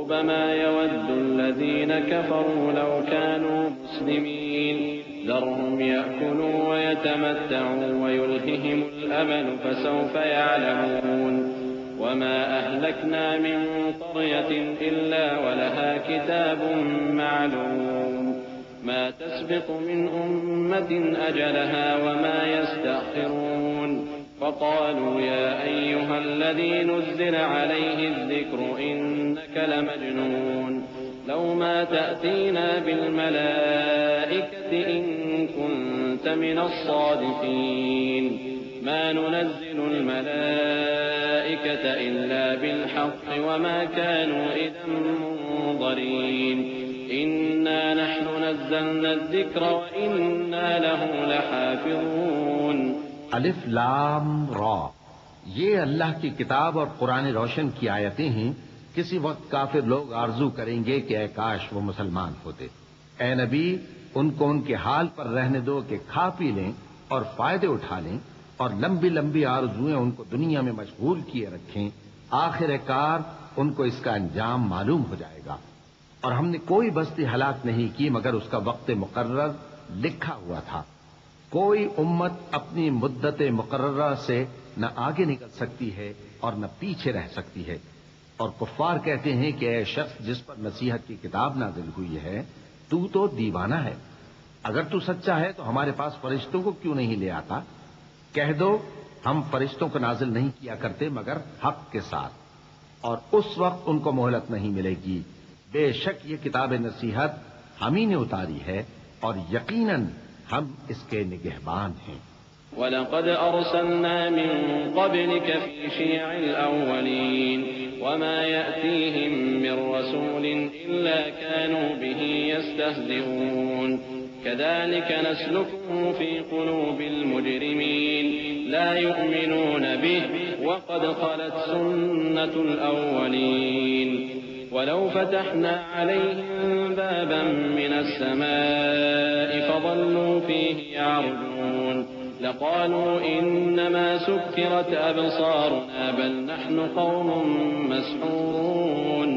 ربما يود الذين كفروا لو كانوا مسلمين ذرهم يأكلوا ويتمتعوا ويلههم الأمل فسوف يعلمون وما أهلكنا من قرية إلا ولها كتاب معلوم ما تسبق من أمة أجلها وما يستأخرون فقالوا يا أيها الذي نزل عليه الذكر إنك لمجنون لو ما تأتينا بالملائكة إن كنت من الصادقين ما ننزل الملائكة إلا بالحق وما كانوا إذا منظرين إنا نحن نزلنا الذكر وإنا له لحافظون الف لام را، یہ اللہ کی کتاب اور قرآن روشن کی آیتیں ہیں۔ کسی وقت کافر لوگ آرزو کریں گے کہ اے کاش وہ مسلمان ہوتے۔ اے نبی، ان کو ان کے حال پر رہنے دو کہ کھا پی لیں اور فائدے اٹھا لیں، اور لمبی لمبی آرزویں ان کو دنیا میں مشغول کیے رکھیں۔ آخر کار ان کو اس کا انجام معلوم ہو جائے گا۔ اور ہم نے کوئی بستی ہلاک نہیں کی مگر اس کا وقت مقرر لکھا ہوا تھا۔ کوئی امت اپنی مدت مقررہ سے نہ آگے نکل سکتی ہے اور نہ پیچھے رہ سکتی ہے۔ اور کفار کہتے ہیں کہ اے شخص جس پر نصیحت کی کتاب نازل ہوئی ہے، تو دیوانہ ہے۔ اگر تو سچا ہے تو ہمارے پاس فرشتوں کو کیوں نہیں لے آتا؟ کہہ دو ہم فرشتوں کو نازل نہیں کیا کرتے مگر حق کے ساتھ، اور اس وقت ان کو مہلت نہیں ملے گی۔ بے شک یہ کتاب نصیحت ہم ہی نے اتاری ہے اور یقیناً ہم اس کے نگہبان ہیں۔ وَلَقَدْ أَرْسَلْنَا مِن قَبْلِكَ فِي شِيَعِ الْأَوَّلِينَ وَمَا يَأْتِيهِم مِّن رَّسُولٍ إِلَّا كَانُوا بِهِ يَسْتَهْزِئُونَ كَذَلِكَ نَسْلُكُهُ فِي قُلُوبِ الْمُجْرِمِينَ لَا يُؤْمِنُونَ بِهِ وَقَدْ خَلَتْ سُنَّةُ الْأَوَّلِينَ وَلَوْ فَتَحْنَا عَلَيْهِم بَابًا مِّنَ السَّمَاءِ فَظَلُّوا فِيهِ يَعْرُجُونَ لَقَالُوا إِنَّمَا سُكِّرَتْ أَبْصَارُنَا بَلْ نَحْنُ قَوْمٌ مَّسْحُورُونَ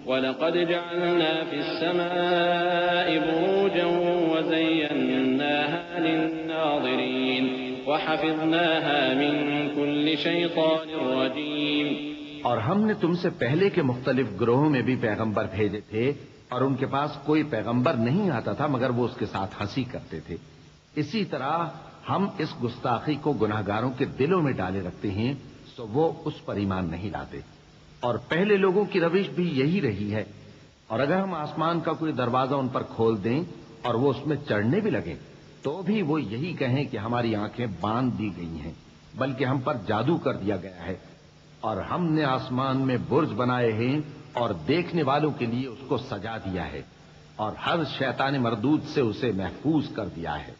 وَلَقَدْ جَعَلْنَا فِي السَّمَاءِ بُرُوجًا وَزَيَّنَّاهَا لِلنَّاظِرِينَ وَحَفِظْنَاهَا مِن كُلِّ شَيْطَانٍ رَّجِيمٍ۔ اور ہم نے تم سے پہلے کے مختلف گروہوں میں بھی پیغمبر بھیجے تھے، اور ان کے پاس کوئی پیغمبر نہیں آتا تھا مگر وہ اس کے ساتھ ہنسی کرتے تھے۔ اسی طرح ہم اس گستاخی کو گناہگاروں کے دلوں میں ڈالے رکھتے ہیں تو وہ اس پر ایمان نہیں لاتے۔ اور پہلے لوگوں کی روش بھی یہی رہی ہے۔ اور اگر ہم آسمان کا کوئی دروازہ ان پر کھول دیں اور وہ اس میں چڑھنے بھی لگیں تو بھی وہ یہی کہیں کہ ہماری آنکھیں باندھ دی گئی ہیں، بلکہ ہم پر جادو کر دیا گیا ہے۔ اور ہم نے آسمان میں برج بنائے ہیں اور دیکھنے والوں کے لیے اس کو سجا دیا ہے، اور ہر شیطان مردود سے اسے محفوظ کر دیا ہے۔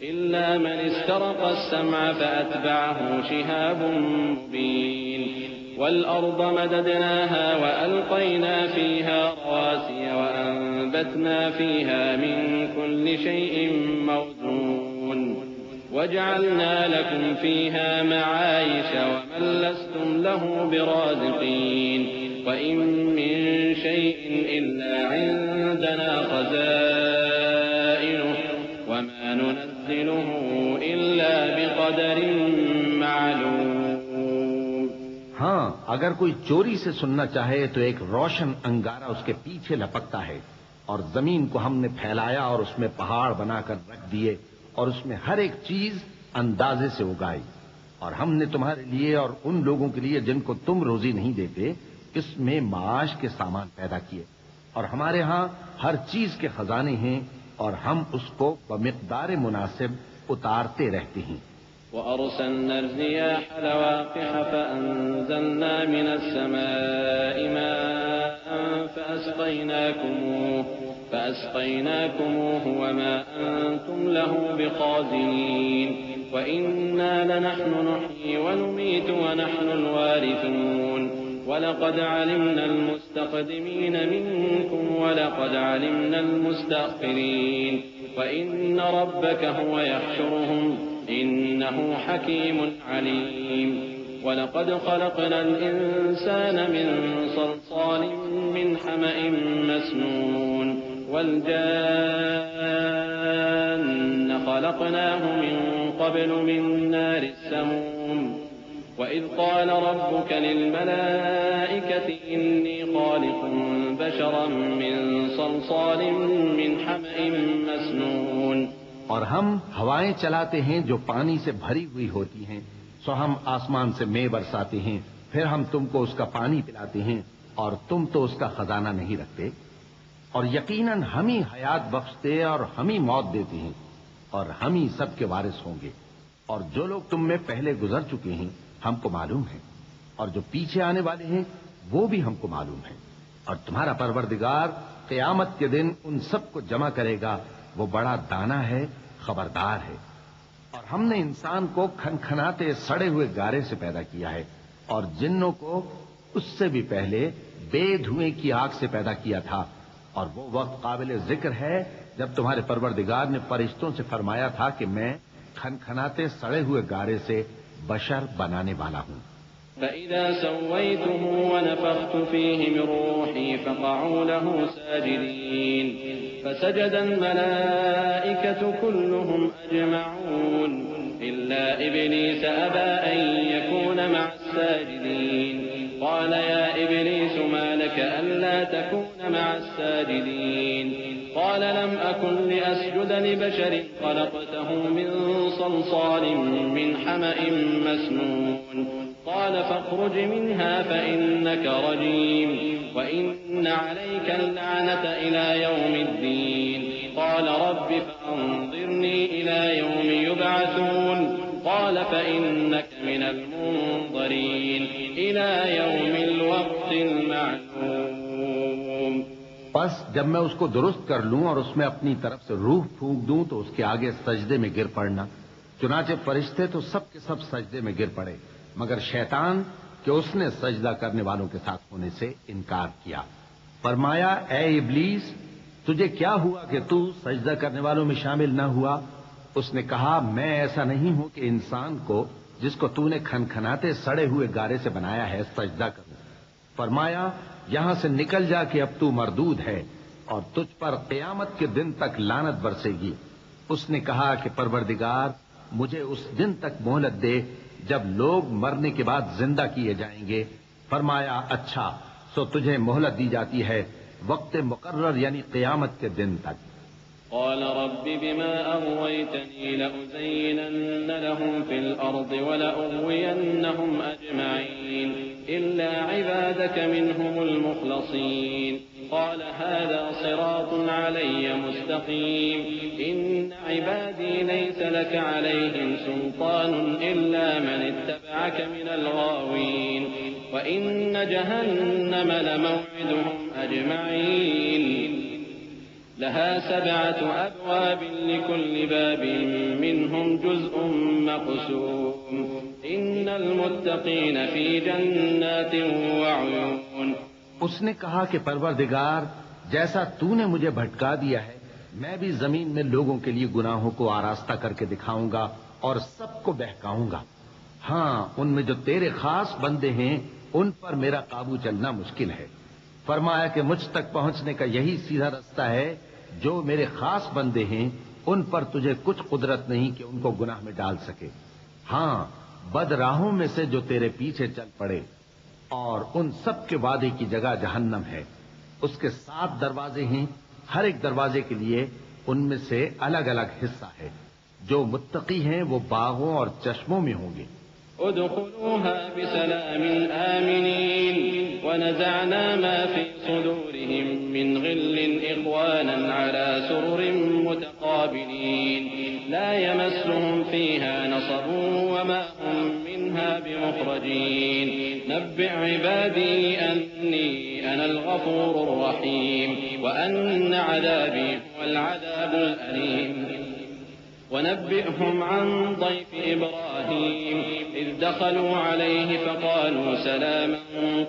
إِلَّا مَنِ اسْتَرَقَ السَّمْعَ فَأَتْبَعَهُ شِهَابٌ مُّبِينٌ وَالْأَرْضَ مَدَدْنَاهَا وَأَلْقَيْنَا فِيهَا رَوَاسِيَ وَأَنبَتْنَا فِيهَا مِن كُلِّ شَيْءٍ مَّوْزُونٍ وَجَعَلْنَا لَكُمْ فِيهَا مَعَايِشَ وَمَن لَّسْتُمْ لَهُ بِرَازِقِينَ وَإِن مِّن شَيْءٍ إِلَّا عِندَنَا خَزَائِنُهُ وَمَا نُنَزِّلُهُ إِلَّا بِقَدَرٍ مَّعْلُومٍ۔ ہاں، اگر کوئی چوری سے سننا چاہے تو ایک روشن انگارہ اس کے پیچھے لپکتا ہے، اور زمین کو ہم نے پھیلایا اور اس میں پہاڑ بنا کر رکھ دیے، اور اس میں ہر ایک چیز اندازے سے اگائی۔ اور ہم نے تمہارے لیے اور ان لوگوں کے لیے جن کو تم روزی نہیں دیتے اس میں معاش کے سامان پیدا کیے، اور ہمارے ہاں ہر چیز کے خزانے ہیں، اور ہم اس کو بمقدار مناسب اتارتے رہتے ہیں۔ وَأَرْسَلْنَا الرِّيَاحَ لَوَاقِحَ فَأَنزَلْنَا مِنَ السَّمَاءِ مَاءً فَأَسْقَيْنَاكُمُوهُ وَمَا أَنتُمْ لَهُ بِخَازِنِينَ وَإِنَّا لَنَحْنُ نُحْيِي وَنُمِيتُ وَنَحْنُ الْوَارِثُونَ وَلَقَدْ عَلِمْنَا الْمُسْتَقْدِمِينَ مِنكُمْ وَلَقَدْ عَلِمْنَا الْمُسْتَأْخِرِينَ وَإِنَّ رَبَّكَ هُوَ يَحْشُرُهُمْ إِنَّهُ حَكِيمٌ عَلِيمٌ وَلَقَدْ خَلَقْنَا الْإِنسَانَ مِن صَلْصَالٍ من حمأ مسنون والجان خلقناه من قبل من نار السموم وإذ قال ربك للملائكة إني خالق بشرا من صلصال من حمأ مسنون. اور ہم ہوائیں چلاتے ہیں جو پانی سے بھری ہوئی ہوتی ہیں، سو ہم آسمان سے مے برساتے ہیں، پھر ہم تم کو اس کا پانی پلاتے ہیں اور تم تو اس کا خزانہ نہیں رکھتے. اور یقیناً ہم ہی حیات بخشتے اور ہم ہی موت دیتے ہیں اور ہم ہی سب کے وارث ہوں گے. اور جو لوگ تم میں پہلے گزر چکے ہیں ہم کو معلوم ہے، اور جو پیچھے آنے والے ہیں وہ بھی ہم کو معلوم ہے. اور تمہارا پروردگار قیامت کے دن ان سب کو جمع کرے گا، وہ بڑا دانا ہے، خبردار ہے. اور ہم نے انسان کو کھنکھناتے سڑے ہوئے گارے سے پیدا کیا ہے، اور جنوں کو اس سے بھی پہلے بے دھوئیں کی آگ سے پیدا کیا تھا. اور وہ وقت قابل ذکر ہے جب تمہارے پروردگار نے فرشتوں سے فرمایا تھا کہ میں کھنکھناتے سڑے ہوئے گارے سے بشر بنانے والا ہوں. فَإِذَا سَوَّيْتُهُ وَنَفَخْتُ فِيهِ مِن رُّوحِي فَقَعُوا لَهُ سَاجِدِينَ فَسَجَدَ الْمَلَائِكَةُ كُلُّهُمْ أَجْمَعُونَ إِلَّا إِبْلِيسَ أَبَىٰ أَن يَكُونَ مَعَ السَّاجِدِينَ قَالَ يَا إِبْلِيسُ مَا لَكَ أَلَّا تَكُونَ مَعَ السَّاجِدِينَ قَالَ لَمْ أَكُن لِّأَسْجُدَ لِبَشَرٍ خَلَقْتَهُ مِن صَلْصَالٍ مِّنْ حَمَإٍ مَّسْنُونٍ قال فاخرج منها فإنك رجيم وإن عليك اللعنة إلى يوم الدين قال رب فأنظرني إلى يوم يبعثون قال فإنك من المنظرين إلى يوم الوقت المعلوم. پس جب میں اس کو درست کر لوں اور اس میں اپنی طرف سے روح پھونک دوں تو اس کے آگے سجدے میں گر پڑنا. چنانچہ فرشتے تو سب کے سب سجدے میں گر پڑے مگر شیطان کہ اس نے سجدہ کرنے والوں کے ساتھ ہونے سے انکار کیا. فرمایا اے ابلیس تجھے کیا ہوا کہ تو سجدہ کرنے والوں میں شامل نہ ہوا؟ اس نے کہا میں ایسا نہیں ہوں کہ انسان کو جس کو تو نے کھنکھناتے سڑے ہوئے گارے سے بنایا ہے سجدہ کروں. فرمایا یہاں سے نکل جا کہ اب تو مردود ہے اور تجھ پر قیامت کے دن تک لعنت برسے گی. اس نے کہا کہ پروردگار مجھے اس دن تک مہلت دے جب لوگ مرنے کے بعد زندہ کیے جائیں گے. فرمایا اچھا سو تجھے مہلت دی جاتی ہے وقت مقرر یعنی قیامت کے دن تک. قال رب بما أغويتني لأزينن لهم في الأرض ولأغوينهم أجمعين إلا عبادك منهم المخلصين. قال هذا صراط علي مستقيم إن عبادي ليس لك عليهم سلطان إلا من اتبعك من الغاوين وإن جهنم لموعدهم أجمعين لها 7 أبواب لكل باب منهم جزء مقسوم إن المتقين في جنات وعيون. اس نے کہا کہ پروردگار جیسا تو نے مجھے بھٹکا دیا ہے میں بھی زمین میں لوگوں کے لیے گناہوں کو آراستہ کر کے دکھاؤں گا اور سب کو بہکاؤں گا. ہاں ان میں جو تیرے خاص بندے ہیں ان پر میرا قابو چلنا مشکل ہے. فرمایا کہ مجھ تک پہنچنے کا یہی سیدھا رستہ ہے. جو میرے خاص بندے ہیں ان پر تجھے کچھ قدرت نہیں کہ ان کو گناہ میں ڈال سکے. ہاں بد راہوں میں سے جو تیرے پیچھے چل پڑے اور ان سب کے وعدے کی جگہ جہنم ہے. اس کے 7 دروازے ہیں ہر ایک دروازے کے لیے ان میں سے الگ الگ حصہ ہے. جو متقی ہیں وہ باغوں اور چشموں میں ہوں گے. ادخلوها بسلام آمنين ونزعنا ما في صدورهم من غل إخوانا على سرر متقابلين لا يمسهم فيها نصب وما هم منها بمخرجين نبئ عبادي أني أنا الغفور الرحيم وأن عذابي هو العذاب الأليم. ونبئهم عن ضيف إبراهيم إذ دخلوا عليه فقالوا سلاما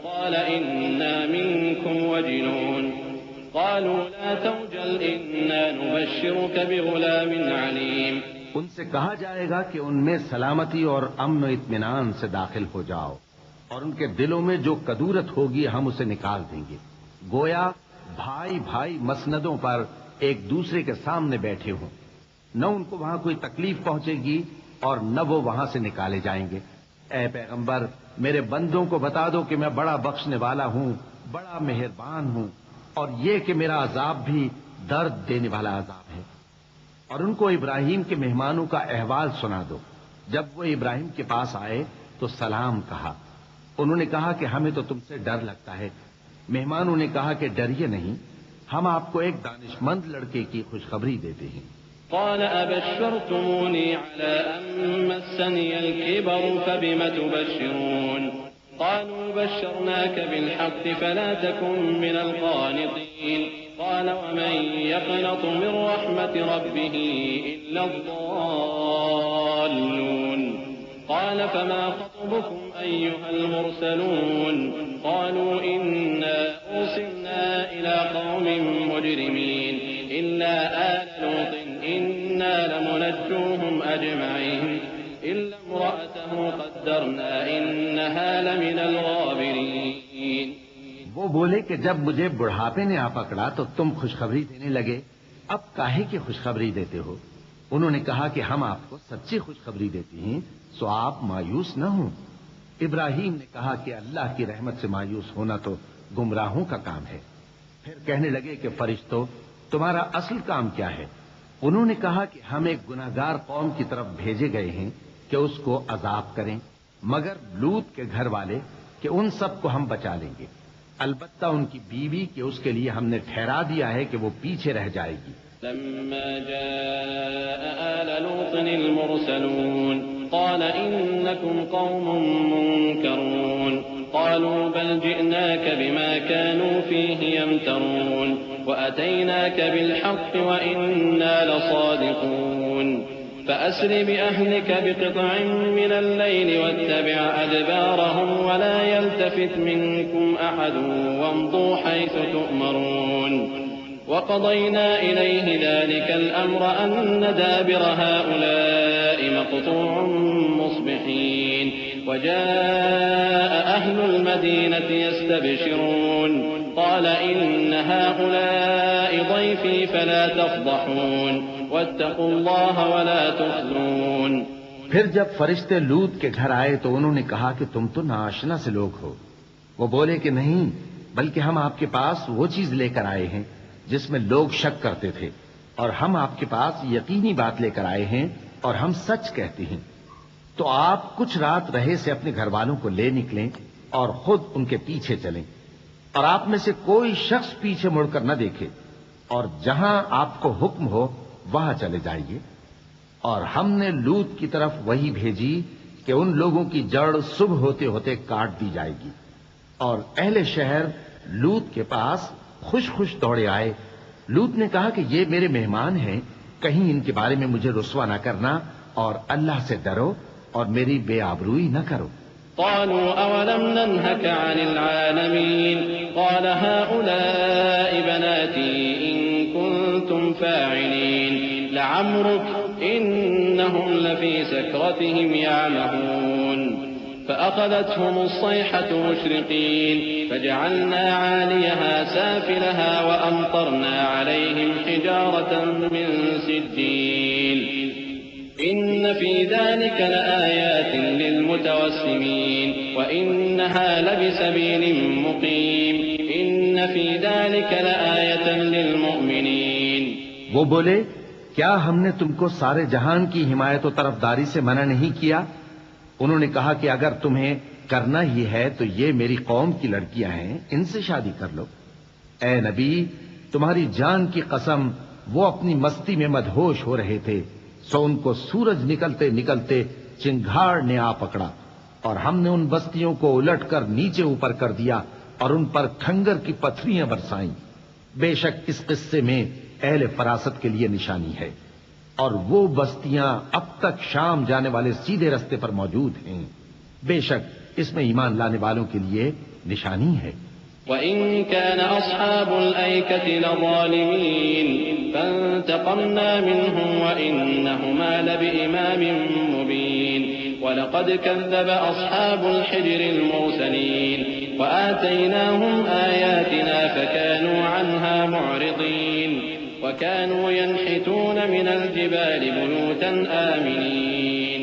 قال إنا منكم وجلون قالوا لا توجل إنا نبشرك بغلام عليم. ان سے کہا جائے گا کہ ان میں سلامتی اور امن و اطمینان سے داخل ہو جاؤ اور ان کے دلوں میں جو کدورت ہوگی ہم اسے نکال دیں گے. گویا بھائی بھائی مسندوں پر ایک دوسرے کے سامنے بیٹھے ہوں، نہ ان کو وہاں کوئی تکلیف پہنچے گی اور نہ وہ وہاں سے نکالے جائیں گے۔ اے پیغمبر، میرے بندوں کو بتا دو کہ میں بڑا بخشنے والا ہوں، بڑا مہربان ہوں، اور یہ کہ میرا عذاب بھی درد دینے والا عذاب ہے۔ اور ان کو ابراہیم کے مہمانوں کا احوال سنا دو۔ جب وہ ابراہیم کے پاس آئے تو سلام کہا۔ انہوں نے کہا کہ ہمیں تو تم سے ڈر لگتا ہے۔ مہمانوں نے کہا کہ ڈریے نہیں، ہم آپ کو ایک دانش مند لڑکے کی خوشخبری دیتے ہیں۔ قال أبشرتموني على أن مسني الكبر فبم تبشرون قالوا بشرناك بالحق فلا تكن من القانطين قال ومن يقنط من رحمة ربه إلا الضالون قال فما خطبكم أيها المرسلون قالوا إنا أرسلنا إلى قوم مجرمين إلا آل لوط إنا لمنجوهم أجمعين إلا امرأته قدرنا إنها لمن الغابرين۔ وہ بولے کہ جب مجھے بڑھاپے نے آ پکڑا تو تم خوشخبری دینے لگے، اب کاہے کی خوشخبری دیتے ہو؟ انہوں نے کہا کہ ہم آپ کو سچی خوشخبری دیتے ہیں، سو آپ مایوس نہ ہوں۔ ابراہیم نے کہا کہ اللہ کی رحمت سے مایوس ہونا تو گمراہوں کا کام ہے۔ پھر کہنے لگے کہ فرشتوں، تمہارا اصل کام کیا ہے؟ انہوں نے کہا کہ ہم ایک گناہگار قوم کی طرف بھیجے گئے ہیں کہ اس کو عذاب کریں، مگر لوط کے گھر والے کہ ان سب کو ہم بچا لیں گے، البتہ ان کی بیوی کہ اس کے لیے ہم نے ٹھہرا دیا ہے کہ وہ پیچھے رہ جائے گی۔ لما جاء آل لوط المرسلون قال إنكم قوم منكرون قالوا بل جئناك بما كانوا فيه يمترون وأتيناك بالحق وإنا لصادقون فأسر بأهلك بقطع من الليل واتبع أدبارهم ولا يلتفت منكم أحد وامضوا حيث تؤمرون وقضينا إليه ذلك الأمر أن دابر هؤلاء مقطوع مصبحين وجاء أهل المدينة يستبشرون قال إن هؤلاء ضيفي فلا تفضحون واتقوا الله ولا تخزون۔ پھر جب فرشتے لوط کے گھر آئے تو انہوں نے کہا کہ تم تو ناآشنا سے لوگ ہو۔ وہ بولے کہ نہیں، بلکہ ہم آپ کے پاس وہ چیز لے کر آئے ہیں جس میں لوگ شک کرتے تھے، اور ہم آپ کے پاس یقینی بات لے کر آئے ہیں اور ہم سچ کہتے ہیں۔ تو آپ کچھ رات رہے سے اپنے گھر والوں کو لے نکلیں اور خود ان کے پیچھے چلیں، اور آپ میں سے کوئی شخص پیچھے مڑ کر نہ دیکھے، اور جہاں آپ کو حکم ہو وہاں چلے جائیے۔ اور ہم نے لوط کی طرف وہی بھیجی کہ ان لوگوں کی جڑ صبح ہوتے ہوتے کاٹ دی جائے گی۔ اور اہل شہر لوط کے پاس خوش خوش دوڑے آئے۔ لوط نے کہا کہ یہ میرے مہمان ہیں، کہیں ان کے بارے میں مجھے رسوا نہ کرنا، اور اللہ سے ڈرو اور میری بے آبروئی نہ کرو۔ قالوا أولم ننهك عن العالمين قال هؤلاء بناتي إن كنتم فاعلين لعمرك إنهم لفي سكرتهم يعمهون فأخذتهم الصيحة مشرقين فجعلنا عاليها سافلها وأمطرنا عليهم حجارة من سجيل إن في ذلك لآيات للمتوسمين وإنها لبسبيل مقيم إن في ذلك لآية للمؤمنين۔ وہ بولے کیا ہم نے تم کو سارے جہان کی حمایت و طرفداری سے منع نہیں کیا؟ انہوں نے کہا کہ اگر تمہیں کرنا ہی ہے تو یہ میری قوم کی لڑکیاں ہیں، ان سے شادی کر لو۔ اے نبی، تمہاری جان کی قسم وہ اپنی مستی میں مدہوش ہو رہے تھے، سو ان کو سورج نکلتے نکلتے چنگھاڑ نے آ پکڑا، اور ہم نے ان بستیوں کو الٹ کر نیچے اوپر کر دیا اور ان پر کھنگر کی پتھریاں برسائیں۔ بے شک اس قصے میں اہل فراست کے لیے نشانی ہے، اور وہ بستیاں اب تک شام جانے والے سیدھے رستے پر موجود ہیں۔ بے شک اس میں ایمان لانے والوں کے لیے نشانی ہے۔ وَإِن كَانَ أَصْحَابُ الْأَيْكَةِ لَظَالِمِينَ فَانْتَقَمْنَا مِنْهُمْ وَإِنَّهُمَا لَبِإِمَامٍ مُبِينٍ وَلَقَدْ كَذَّبَ أَصْحَابُ الْحِجْرِ الْمُرْسَلِينَ وَآتَيْنَاهُمْ آيَاتِنَا فَكَانُوا عَنْهَا مُعْرِضِينَ وَكَانُوا يَنْحِتُونَ مِنَ الْجِبَالِ بُيُوتًا آمِنِينَ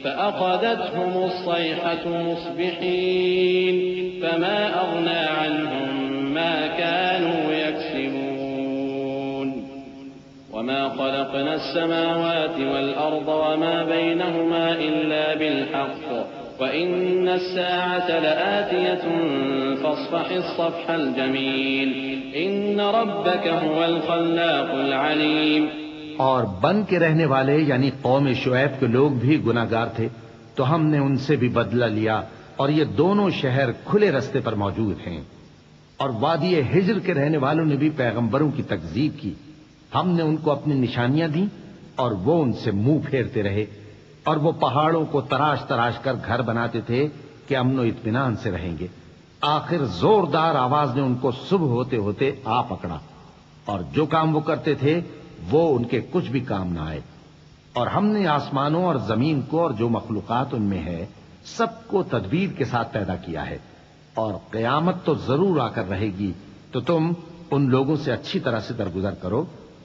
فَأَخَذَتْهُمُ الصَّيْحَةُ مُصْبِحِينَ فَمَا أَغْنَى عَنْهُمْ مَا كَانُوا يَكْسِبُونَ وَمَا خَلَقْنَا السَّمَاوَاتِ وَالْأَرْضَ وَمَا بَيْنَهُمَا إِلَّا بِالْحَقِّ وَإِنَّ السَّاعَةَ لَآتِيَةٌ فَاصْفَحِ الصَّفْحَ الْجَمِيلَ إِنَّ رَبَّكَ هُوَ الْخَلَّاقُ الْعَلِيمُ۔ اور بن کے رہنے والے یعنی قوم شعیب کے لوگ بھی گناہگار تھے، تو ہم نے ان سے بھی بدلہ لیا، اور یہ دونوں شہر کھلے رستے پر موجود ہیں۔ اور وادی ہجر کے رہنے والوں نے بھی پیغمبروں کی تکذیب کی، ہم نے ان کو اپنی نشانیاں دیں اور وہ ان سے منہ پھیرتے رہے، اور وہ پہاڑوں کو تراش تراش کر گھر بناتے تھے کہ امن و اطمینان سے رہیں گے۔ آخر زوردار آواز نے ان کو صبح ہوتے ہوتے آ پکڑا، اور جو کام وہ کرتے تھے وہ ان کے کچھ بھی کام نہ آئے۔ اور ہم نے آسمانوں اور زمین کو اور جو مخلوقات ان میں ہے سب کو تدبیر کے ساتھ پیدا کیا ہے، اور قیامت تو ضرور آ کر رہے گی، تو تم ان لوگوں سے اچھی طرح سے درگزر کرو۔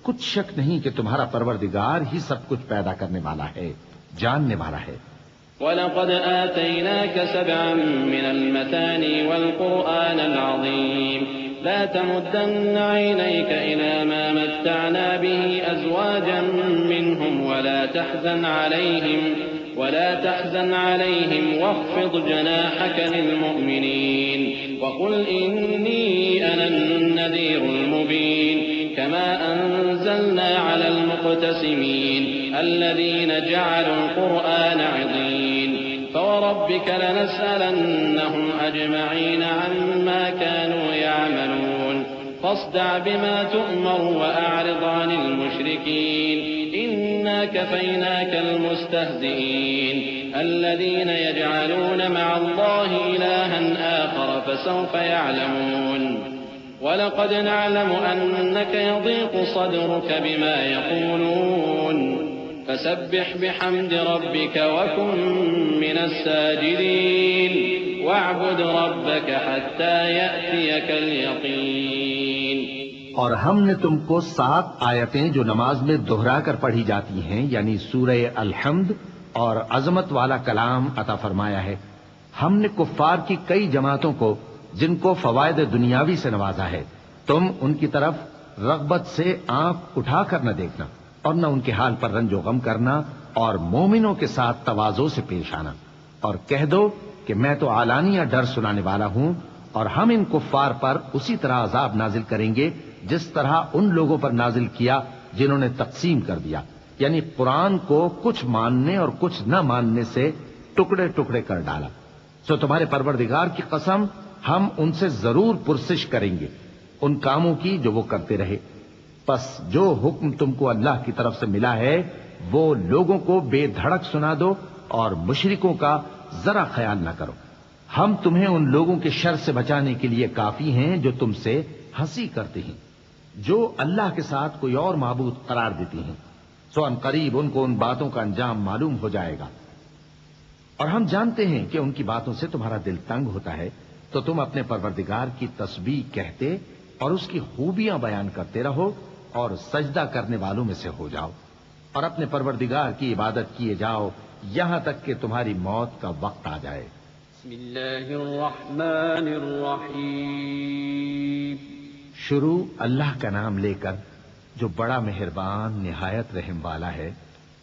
کچھ شک نہیں کہ تمہارا پروردگار ہی سب کچھ پیدا کرنے والا ہے، جاننے والا ہے۔ وَلَقَدْ آتَيْنَاكَ سَبْعًا مِّنَ الْمَثَانِي وَالْقُرْآنَ الْعَظِيمَ لَا تَمُدَّنَّ عَيْنَيْكَ إِلَىٰ مَا مَتَّعْنَا بِهِ أَزْوَاجًا مِّنْهُمْ وَلَا تَحْزَنْ عَلَيْهِمْ وَاخْفِضْ جَنَاحَكَ لِلْمُؤْمِنِينَ وَقُلْ إِنِّي أَنَا النَّذِيرُ الْمُبِينُ كما أنزلنا على المقتسمين الذين جعلوا القرآن عضين فوربك لنسألنهم أجمعين عما كانوا يعملون فاصدع بما تؤمر وأعرض عن المشركين إنا كفيناك المستهزئين الذين يجعلون مع الله إلها آخر فسوف يعلمون وَلَقَدْ نَعْلَمُ أَنَّكَ يَضِيقُ صَدْرُكَ بِمَا يَقُولُونَ فَسَبِّحْ بِحَمْدِ رَبِّكَ وَكُن مِّنَ السَّاجِدِينَ وَاعْبُدْ رَبَّكَ حَتَّىٰ يَأْتِيَكَ الْيَقِينُ۔ اور ہم نے تم کو 7 آیتیں جو نماز میں دہرا کر پڑھی جاتی ہیں یعنی سورہ الحمد اور عظمت والا کلام عطا فرمایا ہے۔ ہم نے کفار کی کئی جماعتوں کو جن کو فوائد دنیاوی سے نوازا ہے، تم ان کی طرف رغبت سے آنکھ اٹھا کر نہ دیکھنا اور نہ ان کے حال پر رنج و غم کرنا، اور مومنوں کے ساتھ تواضع سے پیش آنا، اور کہہ دو کہ میں تو اعلانیہ ڈر سنانے والا ہوں، اور ہم ان کفار پر اسی طرح عذاب نازل کریں گے جس طرح ان لوگوں پر نازل کیا جنہوں نے تقسیم کر دیا، یعنی قرآن کو کچھ ماننے اور کچھ نہ ماننے سے ٹکڑے ٹکڑے کر ڈالا۔ سو تمہارے پروردگار کی قسم ہم ان سے ضرور پرسش کریں گے ان کاموں کی جو وہ کرتے رہے۔ پس جو حکم تم کو اللہ کی طرف سے ملا ہے وہ لوگوں کو بے دھڑک سنا دو، اور مشرکوں کا ذرا خیال نہ کرو۔ ہم تمہیں ان لوگوں کے شر سے بچانے کے لیے کافی ہیں جو تم سے ہنسی کرتے ہیں، جو اللہ کے ساتھ کوئی اور معبود قرار دیتی ہیں، سو ان قریب ان کو ان باتوں کا انجام معلوم ہو جائے گا۔ اور ہم جانتے ہیں کہ ان کی باتوں سے تمہارا دل تنگ ہوتا ہے، تو تم اپنے پروردگار کی تسبیح کہتے اور اس کی خوبیاں بیان کرتے رہو، اور سجدہ کرنے والوں میں سے ہو جاؤ، اور اپنے پروردگار کی عبادت کیے جاؤ یہاں تک کہ تمہاری موت کا وقت آ جائے۔ بسم اللہ الرحمن الرحیم۔ شروع اللہ کا نام لے کر جو بڑا مہربان نہایت رحم والا ہے۔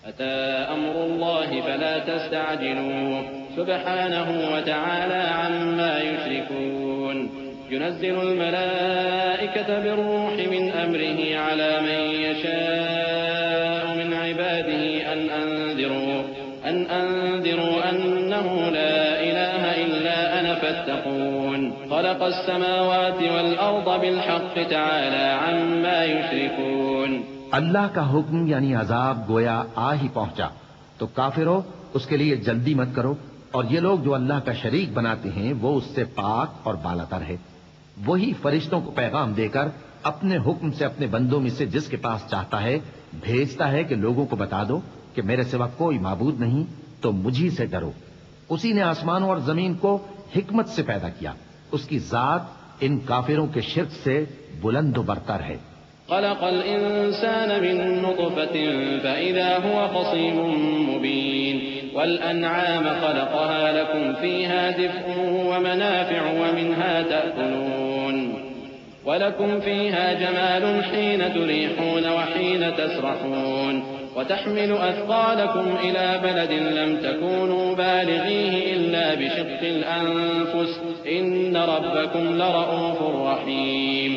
أتى أمر الله فلا تستعجلوه سبحانه وتعالى عما يشركون ينزل الملائكة بالروح من أمره على من يشاء من عباده أن أنذروا أنه لا إله إلا أنا فاتقون خلق السماوات والأرض بالحق تعالى عما يشركون۔ اللہ کا حکم یعنی عذاب گویا آ ہی پہنچا، تو کافرو اس کے لیے جلدی مت کرو، اور یہ لوگ جو اللہ کا شریک بناتے ہیں وہ اس سے پاک اور بالاتر ہے۔ وہی فرشتوں کو پیغام دے کر اپنے حکم سے اپنے بندوں میں سے جس کے پاس چاہتا ہے بھیجتا ہے کہ لوگوں کو بتا دو کہ میرے سوا کوئی معبود نہیں تو مجھی سے ڈرو. اسی نے آسمانوں اور زمین کو حکمت سے پیدا کیا. اس کی ذات ان کافروں کے شرک سے بلند و برتر ہے. خلق الإنسان من نطفة فإذا هو خصيم مبين والأنعام خلقها لكم فيها دفء ومنافع ومنها تأكلون ولكم فيها جمال حين تريحون وحين تسرحون وتحمل أثقالكم إلى بلد لم تكونوا بالغيه إلا بشق الأنفس إن ربكم لرؤوف رحيم.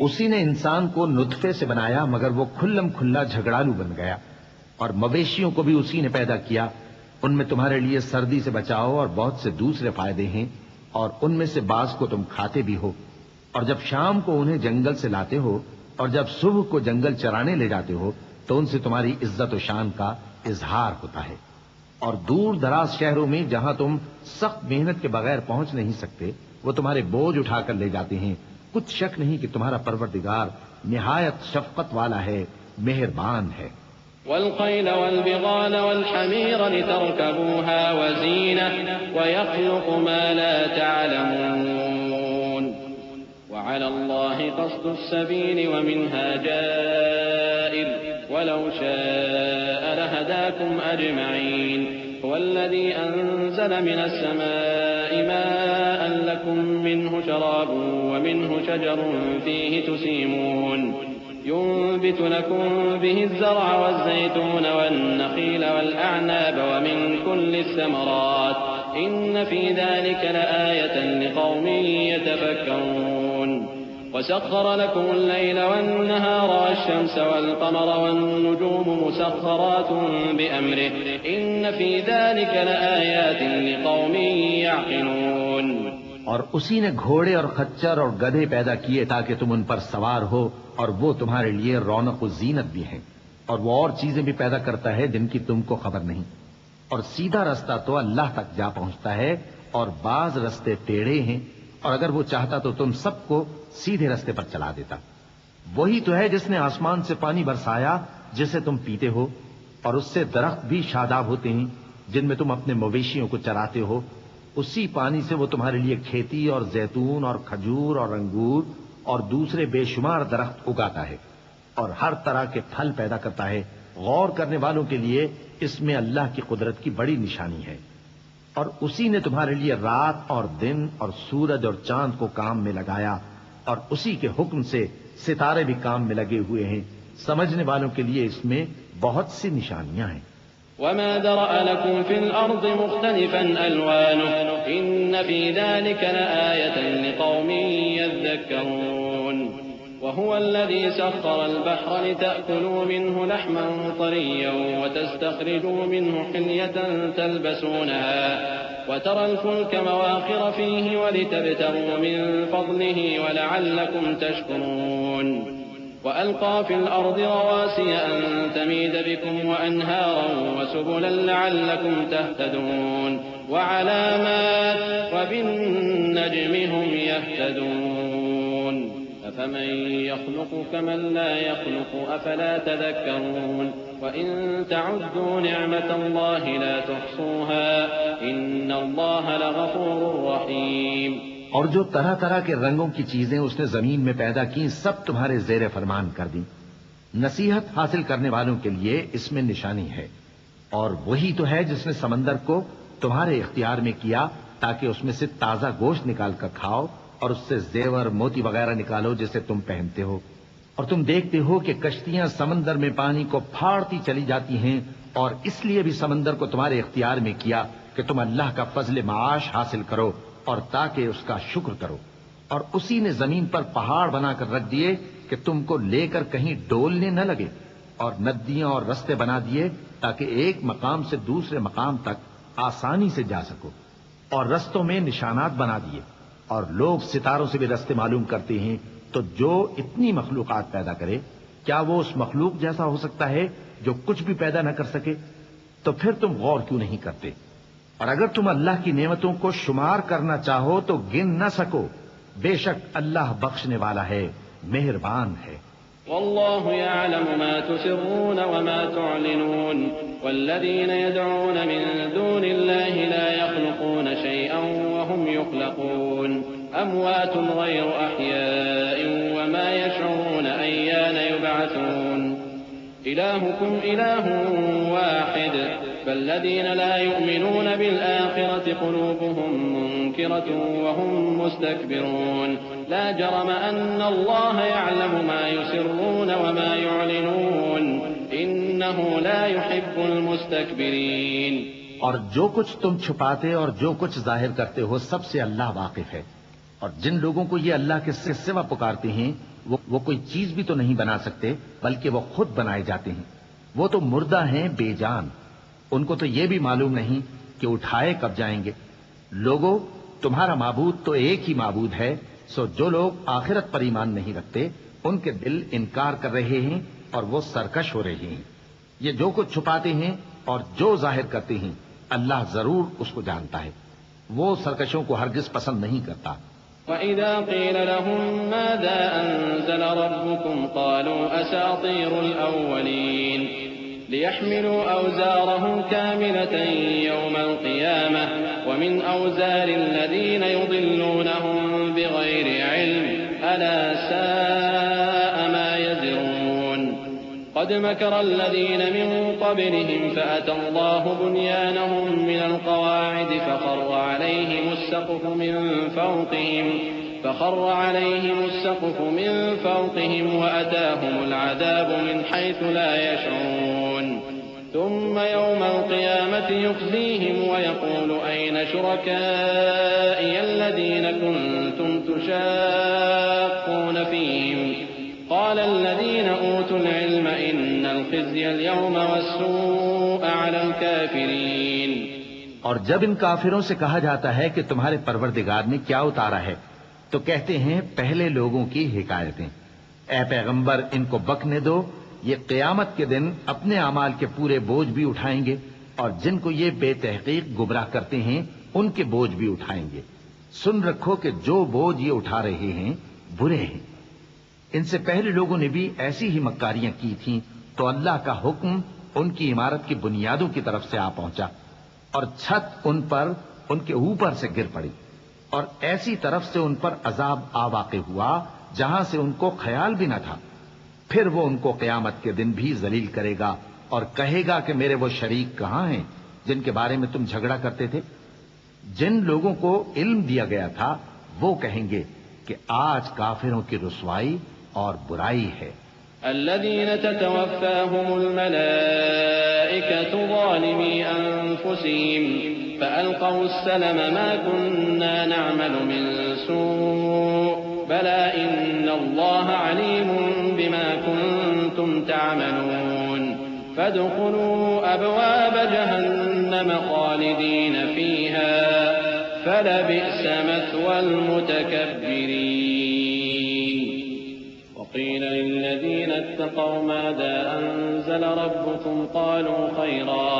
اسی نے انسان کو نطفے سے بنایا مگر وہ کھلم کھلا جھگڑالو بن گیا. اور مویشیوں کو بھی اسی نے پیدا کیا. ان میں تمہارے لیے سردی سے بچاؤ اور بہت سے دوسرے فائدے ہیں اور ان میں سے بعض کو تم کھاتے بھی ہو. اور جب شام کو انہیں جنگل سے لاتے ہو اور جب صبح کو جنگل چرانے لے جاتے ہو تو ان سے تمہاری عزت و شان کا اظہار ہوتا ہے. اور دور دراز شہروں میں جہاں تم سخت محنت کے بغیر پہنچ نہیں سکتے وہ تمہارے بوجھ اٹھا کر لے جاتے ہیں. کچھ شک نہیں کہ تمہارا پروردگار نہایت شفقت والا ہے، مہربان ہے. والخيل والبغال والحمير لتركبوها وزينة ويخلق ما لا تعلمون وعلى الله قصد السبيل ومنها جائر ولو شاء لهداكم أجمعين هو الذي أنزل من السماء ماء لكم منه شراب ومنه شجر فيه تسيمون ينبت لكم به الزرع والزيتون والنخيل والأعناب ومن كل الثمرات إن في ذلك لآية لقوم يتفكرون وسخر لكم الليل والنهار والشمس والقمر والنجوم مسخرات بأمره إن في ذلك لآيات لقوم يعقلون. اور اسی نے گھوڑے اور خچر اور گدھے پیدا کیے تاکہ تم ان پر سوار ہو اور وہ تمہارے لیے رونق و زینت بھی ہیں. اور وہ اور چیزیں بھی پیدا کرتا ہے جن کی تم کو خبر نہیں. اور سیدھا رستہ تو اللہ تک جا پہنچتا ہے اور بعض رستے ٹیڑھے ہیں اور اگر وہ چاہتا تو تم سب کو سیدھے رستے پر چلا دیتا. وہی تو ہے جس نے آسمان سے پانی برسایا جسے تم پیتے ہو اور اس سے درخت بھی شاداب ہوتے ہیں جن میں تم اپنے مویشیوں کو چراتے ہو. اسی پانی سے وہ تمہارے لیے کھیتی اور زیتون اور کھجور اور انگور اور دوسرے بے شمار درخت اگاتا ہے اور ہر طرح کے پھل پیدا کرتا ہے. غور کرنے والوں کے لیے اس میں اللہ کی قدرت کی بڑی نشانی ہے. اور اسی نے تمہارے لیے رات اور دن اور سورج اور چاند کو کام میں لگایا اور اسی کے حکم سے ستارے بھی کام میں لگے ہوئے ہیں. سمجھنے والوں کے لیے اس میں بہت سی نشانیاں ہیں. وما ذرأ لكم في الأرض مختلفا ألوانه إن في ذلك لآية لقوم يذكرون وهو الذي سخر البحر لتأكلوا منه لحما طريا وتستخرجوا منه حلية تلبسونها وترى الفلك مواخر فيه ولتبتغوا من فضله ولعلكم تشكرون وألقى في الأرض رواسي أن تميد بكم وأنهارا وسبلا لعلكم تهتدون وعلامات وبالنجم هم يهتدون أفمن يخلق كمن لا يخلق أفلا تذكرون وإن تعدوا نعمة الله لا تحصوها إن الله لغفور رحيم. اور جو طرح طرح کے رنگوں کی چیزیں اس نے زمین میں پیدا کی سب تمہارے زیر فرمان کر دی. نصیحت حاصل کرنے والوں کے لیے اس میں نشانی ہے. اور وہی تو ہے جس نے سمندر کو تمہارے اختیار میں کیا تاکہ اس میں سے تازہ گوشت نکال کر کھاؤ اور اس سے زیور موتی وغیرہ نکالو جسے تم پہنتے ہو. اور تم دیکھتے ہو کہ کشتیاں سمندر میں پانی کو پھاڑتی چلی جاتی ہیں اور اس لیے بھی سمندر کو تمہارے اختیار میں کیا کہ تم اللہ کا فضل معاش حاصل کرو اور تاکہ اس کا شکر کرو. اور اسی نے زمین پر پہاڑ بنا کر رکھ دیے کہ تم کو لے کر کہیں ڈولنے نہ لگے اور ندیاں اور رستے بنا دیے تاکہ ایک مقام سے دوسرے مقام تک آسانی سے جا سکو. اور رستوں میں نشانات بنا دیے اور لوگ ستاروں سے بھی رستے معلوم کرتے ہیں. تو جو اتنی مخلوقات پیدا کرے کیا وہ اس مخلوق جیسا ہو سکتا ہے جو کچھ بھی پیدا نہ کر سکے؟ تو پھر تم غور کیوں نہیں کرتے؟ اور اگر تم اللہ کی نعمتوں کو شمار کرنا چاہو تو گن نہ سکو. بے شک اللہ بخشنے والا ہے، مہربان ہے. والله يعلم ما تسرون وما تعلنون والذين يدعون من دون الله لا يخلقون شيئا وهم يخلقون أموات غير أحياء وما يشعرون أيان يبعثون إلهكم إله واحد فالذين لا يؤمنون بالآخرة قلوبهم منكرة وهم مستكبرون لا جرم أن الله يعلم ما يسرون وما يعلنون إنه لا يحب المستكبرين. اور جو کچھ تم چھپاتے اور جو کچھ ظاہر کرتے ہو سب سے اللہ واقف ہے. اور جن لوگوں کو یہ اللہ کے سوا پکارتے ہیں وہ کوئی چیز بھی تو نہیں بنا سکتے بلکہ وہ خود بنائے جاتے ہیں. وہ تو مردہ ہیں بے جان، ان کو تو یہ بھی معلوم نہیں کہ اٹھائے کب جائیں گے. لوگوں، تمہارا معبود تو ایک ہی معبود ہے، سو جو لوگ آخرت پر ایمان نہیں رکھتے ان کے دل انکار کر رہے ہیں اور وہ سرکش ہو رہے ہیں. یہ جو کچھ چھپاتے ہیں اور جو ظاہر کرتے ہیں اللہ ضرور اس کو جانتا ہے. وہ سرکشوں کو ہرگز پسند نہیں کرتا. وَإِذَا قِيلَ لَهُم مَّاذَا أَنزَلَ رَبُّكُمْ قَالُوا أَسَاطِيرُ الْأَوَّلِينَ لِيَحْمِلُوا أَوْزَارَهُمْ كَامِلَةً يَوْمَ الْقِيَامَةِ وَمِنْ أَوْزَارِ الَّذِينَ يُضِلُّونَهُم بِغَيْرِ عِلْمٍ أَلَا سَاءَ مَا يَزِرُونَ. قد مكر الذين من قبلهم فأتى الله بنيانهم من القواعد فخر عليهم السقف من فوقهم وأتاهم العذاب من حيث لا يشعرون. ثم يوم القيامة يخزيهم ويقول أين شركائي الذين كنتم تشاقون فيهم قال الذين أوتوا العلم إن الخزي اليوم والسوء على الكافرين. اور جب ان کافروں سے کہا جاتا ہے کہ تمہارے پروردگار نے کیا اتارا ہے تو کہتے ہیں پہلے لوگوں کی حکایتیں. اے پیغمبر ان کو بکنے دو، یہ قیامت کے دن اپنے اعمال کے پورے بوجھ بھی اٹھائیں گے اور جن کو یہ بے تحقیق گمراہ کرتے ہیں ان کے بوجھ بھی اٹھائیں گے. سن رکھو کہ جو بوجھ یہ اٹھا رہے ہیں برے ہیں. ان سے پہلے لوگوں نے بھی ایسی ہی مکاریاں کی تھیں تو اللہ کا حکم ان کی عمارت کی بنیادوں کی طرف سے آ پہنچا اور چھت ان پر ان کے اوپر سے گر پڑی اور ایسی طرف سے ان پر عذاب آ واقع ہوا جہاں سے ان کو خیال بھی نہ تھا. پھر وہ ان کو قیامت کے دن بھی ذلیل کرے گا اور کہے گا کہ میرے وہ شریک کہاں ہیں جن کے بارے میں تم جھگڑا کرتے تھے. جن لوگوں کو علم دیا گیا تھا وہ کہیں گے کہ آج کافروں کی رسوائی اور برائی ہے. الذين تتوفاهم الملائكة ظالمي أنفسهم فألقوا السلم ما كنا نعمل من سوء بلى إن الله عليم بما كنتم تعملون فادخلوا أبواب جهنم خالدين فيها فلبئس مثوى المتكبرين. قيل للذين اتقوا ماذا أنزل ربكم قالوا خيرا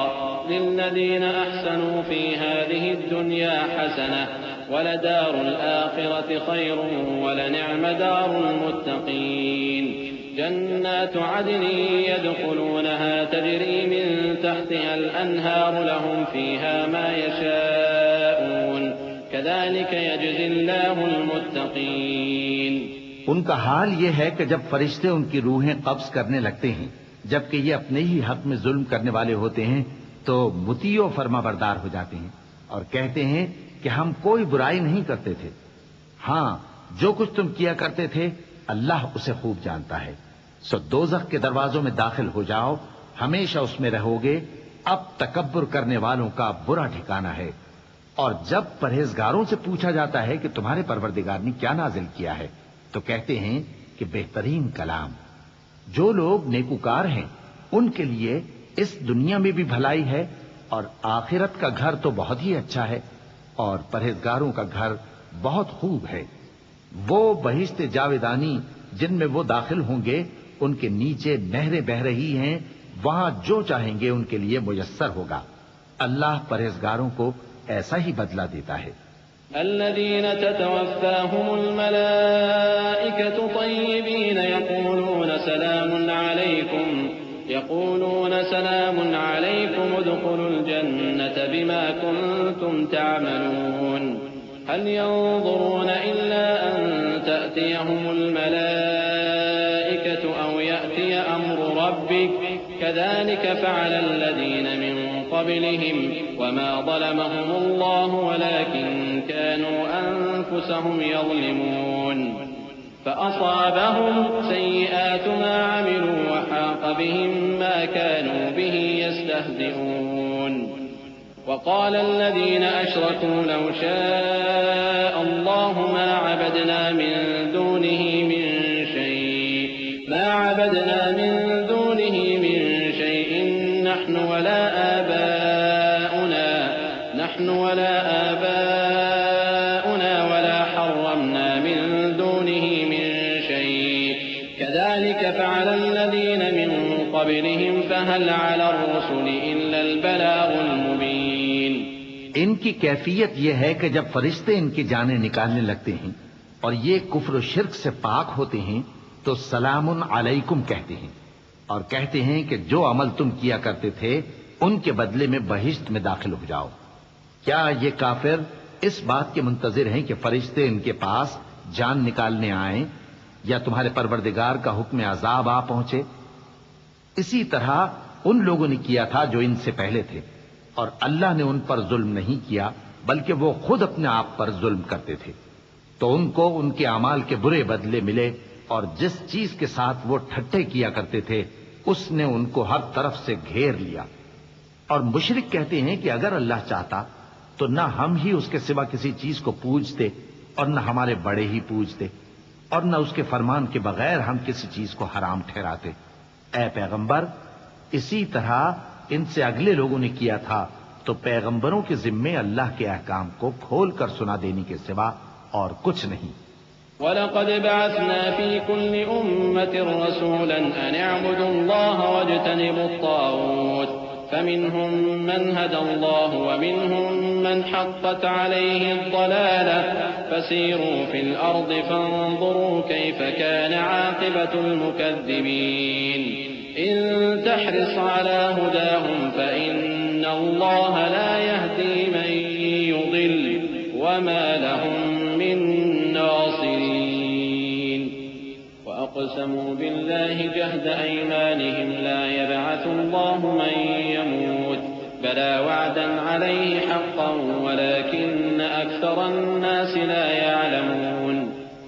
للذين أحسنوا في هذه الدنيا حسنة ولدار الآخرة خير ولنعم دار المتقين. جنات عدن يدخلونها تجري من تحتها الأنهار لهم فيها ما يشاءون كذلك يجزي الله المتقين. ان کا حال یہ ہے کہ جب فرشتے ان کی روحیں قبض کرنے لگتے ہیں جبکہ یہ اپنے ہی حق میں ظلم کرنے والے ہوتے ہیں تو مطیع و فرما بردار ہو جاتے ہیں اور کہتے ہیں کہ ہم کوئی برائی نہیں کرتے تھے. ہاں، جو کچھ تم کیا کرتے تھے اللہ اسے خوب جانتا ہے. سو دوزخ کے دروازوں میں داخل ہو جاؤ، ہمیشہ اس میں رہو گے. اب تکبر کرنے والوں کا برا ٹھکانہ ہے. اور جب پرہیزگاروں سے پوچھا جاتا ہے کہ تمہارے پروردگار نے کیا نازل کیا ہے تو کہتے ہیں کہ بہترین کلام. جو لوگ نیکوکار ہیں ان کے لیے اس دنیا میں بھی بھلائی ہے اور آخرت کا گھر تو بہت ہی اچھا ہے اور پرہیزگاروں کا گھر بہت خوب ہے. وہ بہشت جاویدانی جن میں وہ داخل ہوں گے ان کے نیچے نہریں بہ رہی ہیں، وہاں جو چاہیں گے ان کے لیے میسر ہوگا. اللہ پرہیزگاروں کو ایسا ہی بدلہ دیتا ہے. الذين تتوفاهم الملائكة طيبين يقولون سلاما يقولون سلام عليكم ادخلوا الجنة بما كنتم تعملون هل ينظرون إلا أن تأتيهم الملائكة أو يأتي أمر ربك كذلك فعل الذين من قبلهم وما ظلمهم الله ولكن كانوا أنفسهم يظلمون فأصابهم سيئات ما عملوا وحاق بهم ما كانوا به يستهزئون وقال الذين أشركوا لو شاء الله ما عبدنا من دونه من شيء نحن ولا آباؤنا ولا حرمنا من دونه من شيء كذلك فعل الذين من قبلهم فهل على الرسل إلا البلاغ المبين. ان کی کیفیت یہ ہے کہ جب فرشتے ان کی جانیں نکالنے لگتے ہیں اور یہ کفر و شرک سے پاک ہوتے ہیں تو سلام علیکم کہتے ہیں اور کہتے ہیں کہ جو عمل تم کیا کرتے تھے ان کے بدلے میں بہشت میں داخل ہو جاؤ. کیا یہ کافر اس بات کے منتظر ہیں کہ فرشتے ان کے پاس جان نکالنے آئیں یا تمہارے پروردگار کا حکم عذاب آ پہنچے؟ اسی طرح ان لوگوں نے کیا تھا جو ان سے پہلے تھے اور اللہ نے ان پر ظلم نہیں کیا بلکہ وہ خود اپنے آپ پر ظلم کرتے تھے. تو ان کو ان کے اعمال کے برے بدلے ملے اور جس چیز کے ساتھ وہ ٹھٹھے کیا کرتے تھے اس نے ان کو ہر طرف سے گھیر لیا. اور مشرک کہتے ہیں کہ اگر اللہ چاہتا تو نہ ہم ہی اس کے سوا کسی چیز کو پوجتے اور نہ ہمارے بڑے ہی پوجتے اور نہ اس کے فرمان کے بغیر ہم کسی چیز کو حرام ٹھہراتے. اے پیغمبر اسی طرح ان سے اگلے لوگوں نے کیا تھا تو پیغمبروں کے ذمے اللہ کے احکام کو کھول کر سنا دینے کے سوا اور کچھ نہیں. وَلَقَدْ بَعَثْنَا فِي كُلِّ أُمَّةٍ رَسُولًا أَنِ اعْبُدُوا اللَّهَ وَاجْتَنِبُوا الطَّاغُوتَ فَمِنْهُمْ مَنْ هَدَى اللَّهُ وَمِنْهُمْ مَنْ حَقَّتْ عَلَيْهِ الضَّلَالَةُ فَسِيرُوا فِي الْأَرْضِ فَانظُرُوا كَيْفَ كَانَ عَاقِبَةُ الْمُكَذِّبِينَ إِن تَحْرِصْ عَلَى هُدَاهُمْ فَإِنَّ اللَّهَ لَا يَهْدِي مَن يُضِلُّ وَمَا لَهُم مِّن نَّاصِرِينَ. وَأَقْسَمُوا بِاللَّهِ جَهْدَ أَيْمَانِهِمْ لَا يَبْعَثُ اللَّهُ مَن يَمُوتُ بَلَىٰ وَعْدًا عَلَيْهِ حَقًّا وَلَٰكِنَّ أَكْثَرَ النَّاسِ لَا يَعْلَمُونَ.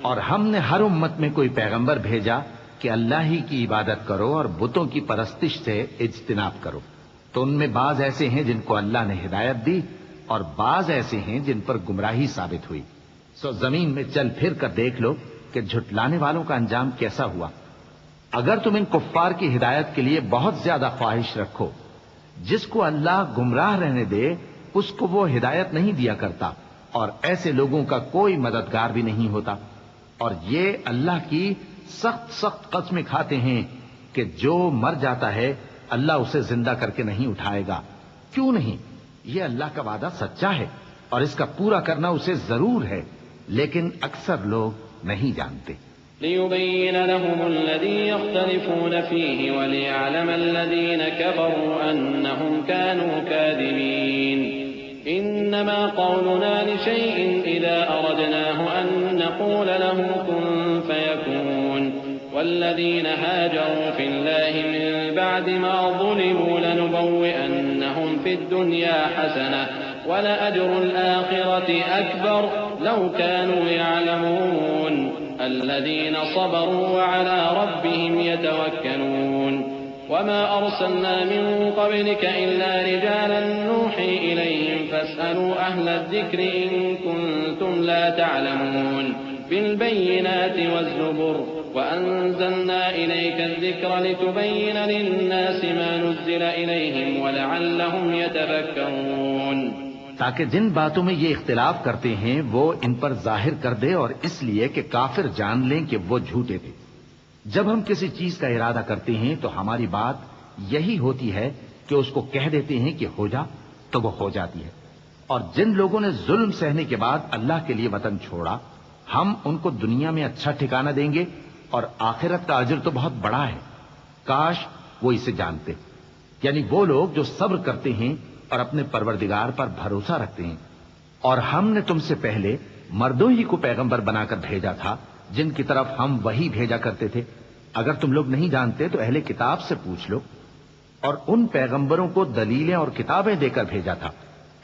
اور ہم نے ہر امت میں کوئی پیغمبر بھیجا کہ اللہ ہی کی عبادت کرو اور بتوں کی پرستش سے اجتناب کرو. تو ان میں بعض ایسے ہیں جن کو اللہ نے ہدایت دی اور بعض ایسے ہیں جن پر گمراہی ثابت ہوئی. سو زمین میں چل پھر کر دیکھ لو کہ جھٹلانے والوں کا انجام کیسا ہوا. اگر تم ان کفار کی ہدایت کے لیے بہت زیادہ خواہش رکھو، جس کو اللہ گمراہ رہنے دے اس کو وہ ہدایت نہیں دیا کرتا اور ایسے لوگوں کا کوئی مددگار بھی نہیں ہوتا. اور یہ اللہ کی سخت سخت قسمیں کھاتے ہیں کہ جو مر جاتا ہے اللہ اسے زندہ کر کے نہیں اٹھائے گا. کیوں نہیں؟ یہ اللہ کا وعدہ سچا ہے اور اس کا پورا کرنا اسے ضرور ہے، لیکن اکثر لوگ نہیں جانتے. لِيُبَيِّنَ لَهُمُ الَّذِي يَخْتَلِفُونَ فِيهِ وَلِيَعْلَمَ الَّذِينَ كَفَرُوا أَنَّهُمْ كَانُوا كَاذِبِينَ. إِنَّمَا قَوْلُنَا لِشَيْءٍ إِذَا أَرَدْنَاهُ أَن نَّقُولَ لَهُ كُن فَيَكُونُ. وَالَّذِينَ هَاجَرُوا فِي اللَّهِ مِن بَعْدِ مَا ظُلِمُوا لَنُبَوِّئَنَّهُمْ فِي الدُّنْيَا حَسَنَةً وَلَأَجْرُ الْآخِرَةِ أَكْبَرُ لَوْ كَانُوا يَعْلَمُونَ. الَّذِينَ صَبَرُوا وَعَلَىٰ رَبِّهِمْ يَتَوَكَّلُونَ. وَمَا أَرْسَلْنَا مِن قَبْلِكَ إِلَّا رِجَالًا نُّوحِي إِلَيْهِمْ فَاسْأَلُوا أَهْلَ الذِّكْرِ إِن كُنتُمْ لَا تَعْلَمُونَ. بِالْبَيِّنَاتِ وَالزُّبُرِ وَأَنزَلْنَا إِلَيْكَ الذِّكْرَ لِتُبَيِّنَ لِلنَّاسِ مَا نُزِّلَ إِلَيْهِمْ وَلَعَلَّهُمْ يَتَفَكَّرُونَ. تاکہ جن باتوں میں یہ اختلاف کرتے ہیں وہ ان پر ظاہر کر دے، اور اس لیے کہ کافر جان لیں کہ وہ جھوٹے تھے. جب ہم کسی چیز کا ارادہ کرتے ہیں تو ہماری بات یہی ہوتی ہے کہ اس کو کہہ دیتے ہیں کہ ہو جا تو وہ ہو جاتی ہے. اور جن لوگوں نے ظلم سہنے کے بعد اللہ کے لیے وطن چھوڑا، ہم ان کو دنیا میں اچھا ٹھکانہ دیں گے اور آخرت کا اجر تو بہت بڑا ہے. کاش وہ اسے جانتے، یعنی وہ لوگ جو صبر کرتے ہیں اور اپنے پروردگار پر بھروسہ رکھتے ہیں۔ اور ہم نے تم سے پہلے مردوں ہی کو پیغمبر بنا کر بھیجا تھا جن کی طرف ہم وحی بھیجا کرتے تھے۔ اگر تم لوگ نہیں جانتے تو اہل کتاب سے پوچھ لو۔ اور ان پیغمبروں کو دلیلیں اور کتابیں دے کر بھیجا تھا،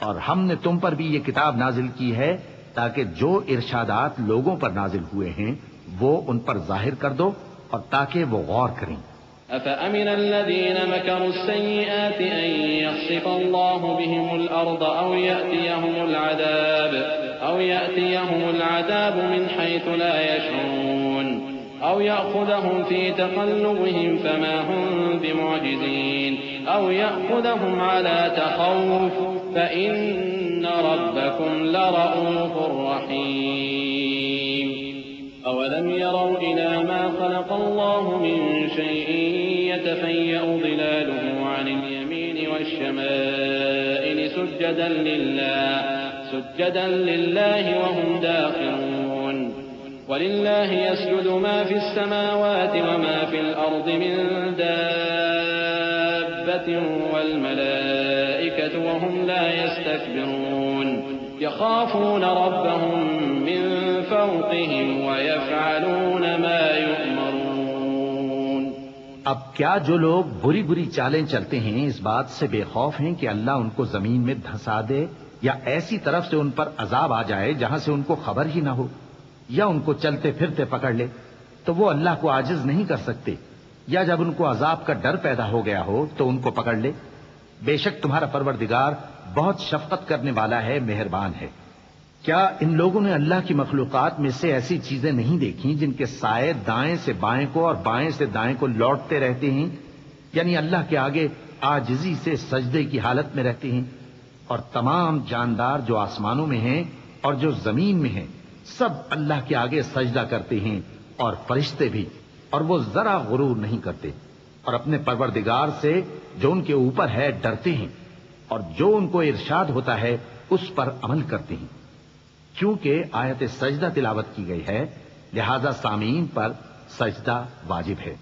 اور ہم نے تم پر بھی یہ کتاب نازل کی ہے تاکہ جو ارشادات لوگوں پر نازل ہوئے ہیں وہ ان پر ظاہر کر دو اور تاکہ وہ غور کریں۔ أفأمن الذين مكروا السيئات أن يخسف الله بهم الأرض أو يأتيهم العذاب من حيث لا يشعرون أو يأخذهم في تقلبهم فما هم بمعجزين أو يأخذهم على تخوف فإن ربكم لرؤوف رحيم أولم يروا إلى ما خلق الله من شيء يتفيأ ظلاله عن اليمين والشمائل سجدا لله وهم داخرون ولله يسجد ما في السماوات وما في الأرض من دابة والملائكة وهم لا يستكبرون يخافون ربهم من فوقهم ويفعلون ما يؤمرون۔ اب کیا جو لوگ بری بری چالیں چلتے ہیں اس بات سے بے خوف ہیں کہ اللہ ان کو زمین میں دھنسا دے یا ایسی طرف سے ان پر عذاب آ جائے جہاں سے ان کو خبر ہی نہ ہو، یا ان کو چلتے پھرتے پکڑ لے، تو وہ اللہ کو عاجز نہیں کر سکتے، یا جب ان کو عذاب کا ڈر پیدا ہو گیا ہو تو ان کو پکڑ لے۔ بے شک تمہارا پروردگار بہت شفقت کرنے والا ہے، مہربان ہے۔ کیا ان لوگوں نے اللہ کی مخلوقات میں سے ایسی چیزیں نہیں دیکھی جن کے سائے دائیں سے بائیں کو اور بائیں سے دائیں کو لوٹتے رہتے ہیں، یعنی اللہ کے آگے عاجزی سے سجدے کی حالت میں رہتے ہیں؟ اور تمام جاندار جو آسمانوں میں ہیں اور جو زمین میں ہیں سب اللہ کے آگے سجدہ کرتے ہیں، اور فرشتے بھی، اور وہ ذرا غرور نہیں کرتے، اور اپنے پروردگار سے جو ان کے اوپر ہے ڈرتے ہیں، اور جو ان کو ارشاد ہوتا ہے اس پر عمل کرتے ہیں۔ کیونکہ آیت سجدہ تلاوت کی گئی ہے لہذا سامعین پر سجدہ واجب ہے۔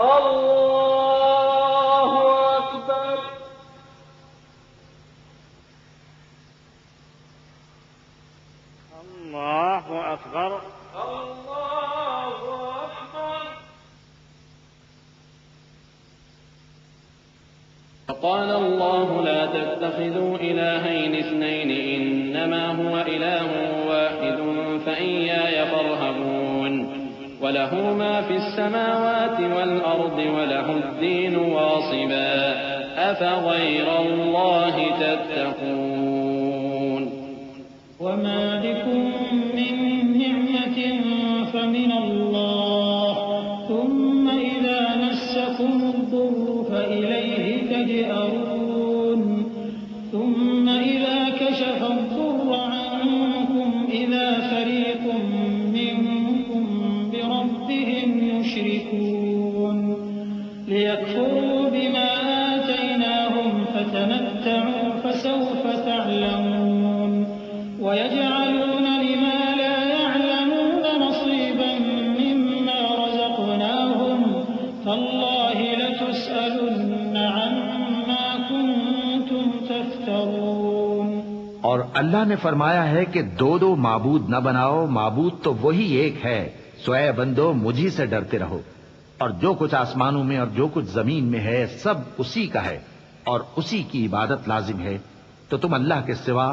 اللہ اکبر۔ اللہ اکبر۔ اللہ اکبر۔ وقال الله لا تتخذوا إلهين اثنين إنما هو إله واحد فإياي فارهبون وله ما في السماوات والأرض وله الدين واصبا أفغير الله تتقون وما بكم من نعمة فمن الله ثم إذا مسكم الضر فإليه تجأرون ثم إذا كشف الضر عنكم إذا فريق منكم بربهم يشركون ليكفروا بما آتيناهم فتمتعوا فسوف تعلمون ويجعلون لما لا يعلمون نصيبا مما رزقناهم تالله لتسألن عما كنتم تفترون۔ اور اللہ نے فرمایا ہے کہ دو دو معبود نہ بناؤ، معبود تو وہی ایک ہے، سو اے بندو مجھی سے ڈرتے رہو، اور جو کچھ آسمانوں میں اور جو کچھ زمین میں ہے سب اسی کا ہے اور اسی کی عبادت لازم ہے، تو تم اللہ کے سوا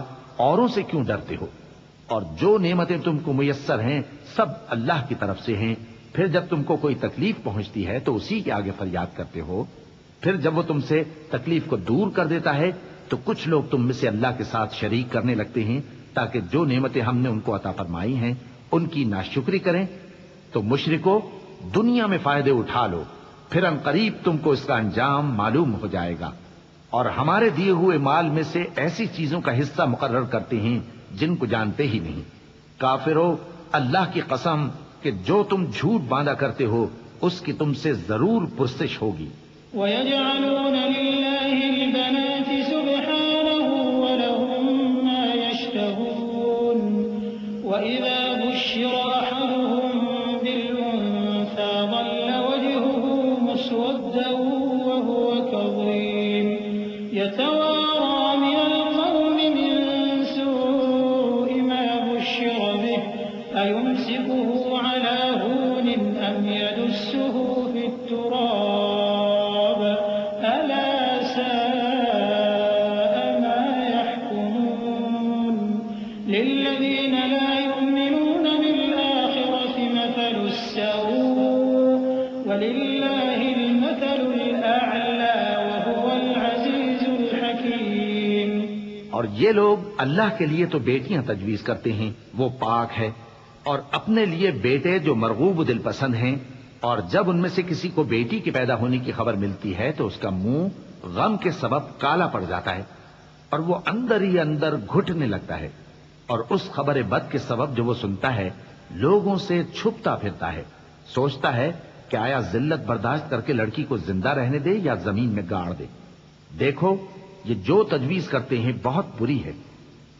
اوروں سے کیوں ڈرتے ہو؟ اور جو نعمتیں تم کو میسر ہیں سب اللہ کی طرف سے ہیں، پھر جب تم کو کوئی تکلیف پہنچتی ہے تو اسی کے آگے فریاد کرتے ہو، پھر جب وہ تم سے تکلیف کو دور کر دیتا ہے تو کچھ لوگ تم میں سے اللہ کے ساتھ شریک کرنے لگتے ہیں تاکہ جو نعمتیں ہم نے ان کو عطا فرمائی ہیں ان کی ناشکری کریں۔ تو مشرکو دنیا میں فائدے اٹھا لو، پھر ان قریب تم کو اس کا انجام معلوم ہو جائے گا، اور ہمارے دیے ہوئے مال میں سے ایسی چیزوں کا حصہ مقرر کرتے ہیں جن کو جانتے ہی نہیں۔ کافرو اللہ کی قسم کہ جو تم جھوٹ باندھا کرتے ہو اس کی تم سے ضرور پرسش ہوگی۔ وَيَجْعَلُونَ لِلَّهِ الْبَنَاتِ سُبْحَانَهُ وَلَهُم مَّا يَشْتَهُونَ وَإِذَا بُشِّرَ أَحَدُهُم بِالْأُنثَىٰ ظَلَّ وَجْهُهُ يدسه في التراب ألا ساء ما يحكمون للذين لا يؤمنون بالآخرة مثل السوء ولله المثل الأعلى وهو العزيز الحكيم۔ اور یہ لوگ اللہ کے لیے تو بیٹیاں تجویز کرتے ہیں، وہ پاک ہے، اور اپنے لیے بیٹے جو مرغوب دل پسند ہیں، اور جب ان میں سے کسی کو بیٹی کے پیدا ہونے کی خبر ملتی ہے تو اس کا منہ غم کے سبب کالا پڑ جاتا ہے اور وہ اندر ہی اندر گھٹنے لگتا ہے، اور اس خبر بد کے سبب جو وہ سنتا ہے لوگوں سے چھپتا پھرتا ہے، سوچتا ہے کہ آیا ذلت برداشت کر کے لڑکی کو زندہ رہنے دے یا زمین میں گاڑ دے۔ دیکھو یہ جو تجویز کرتے ہیں بہت بری ہے۔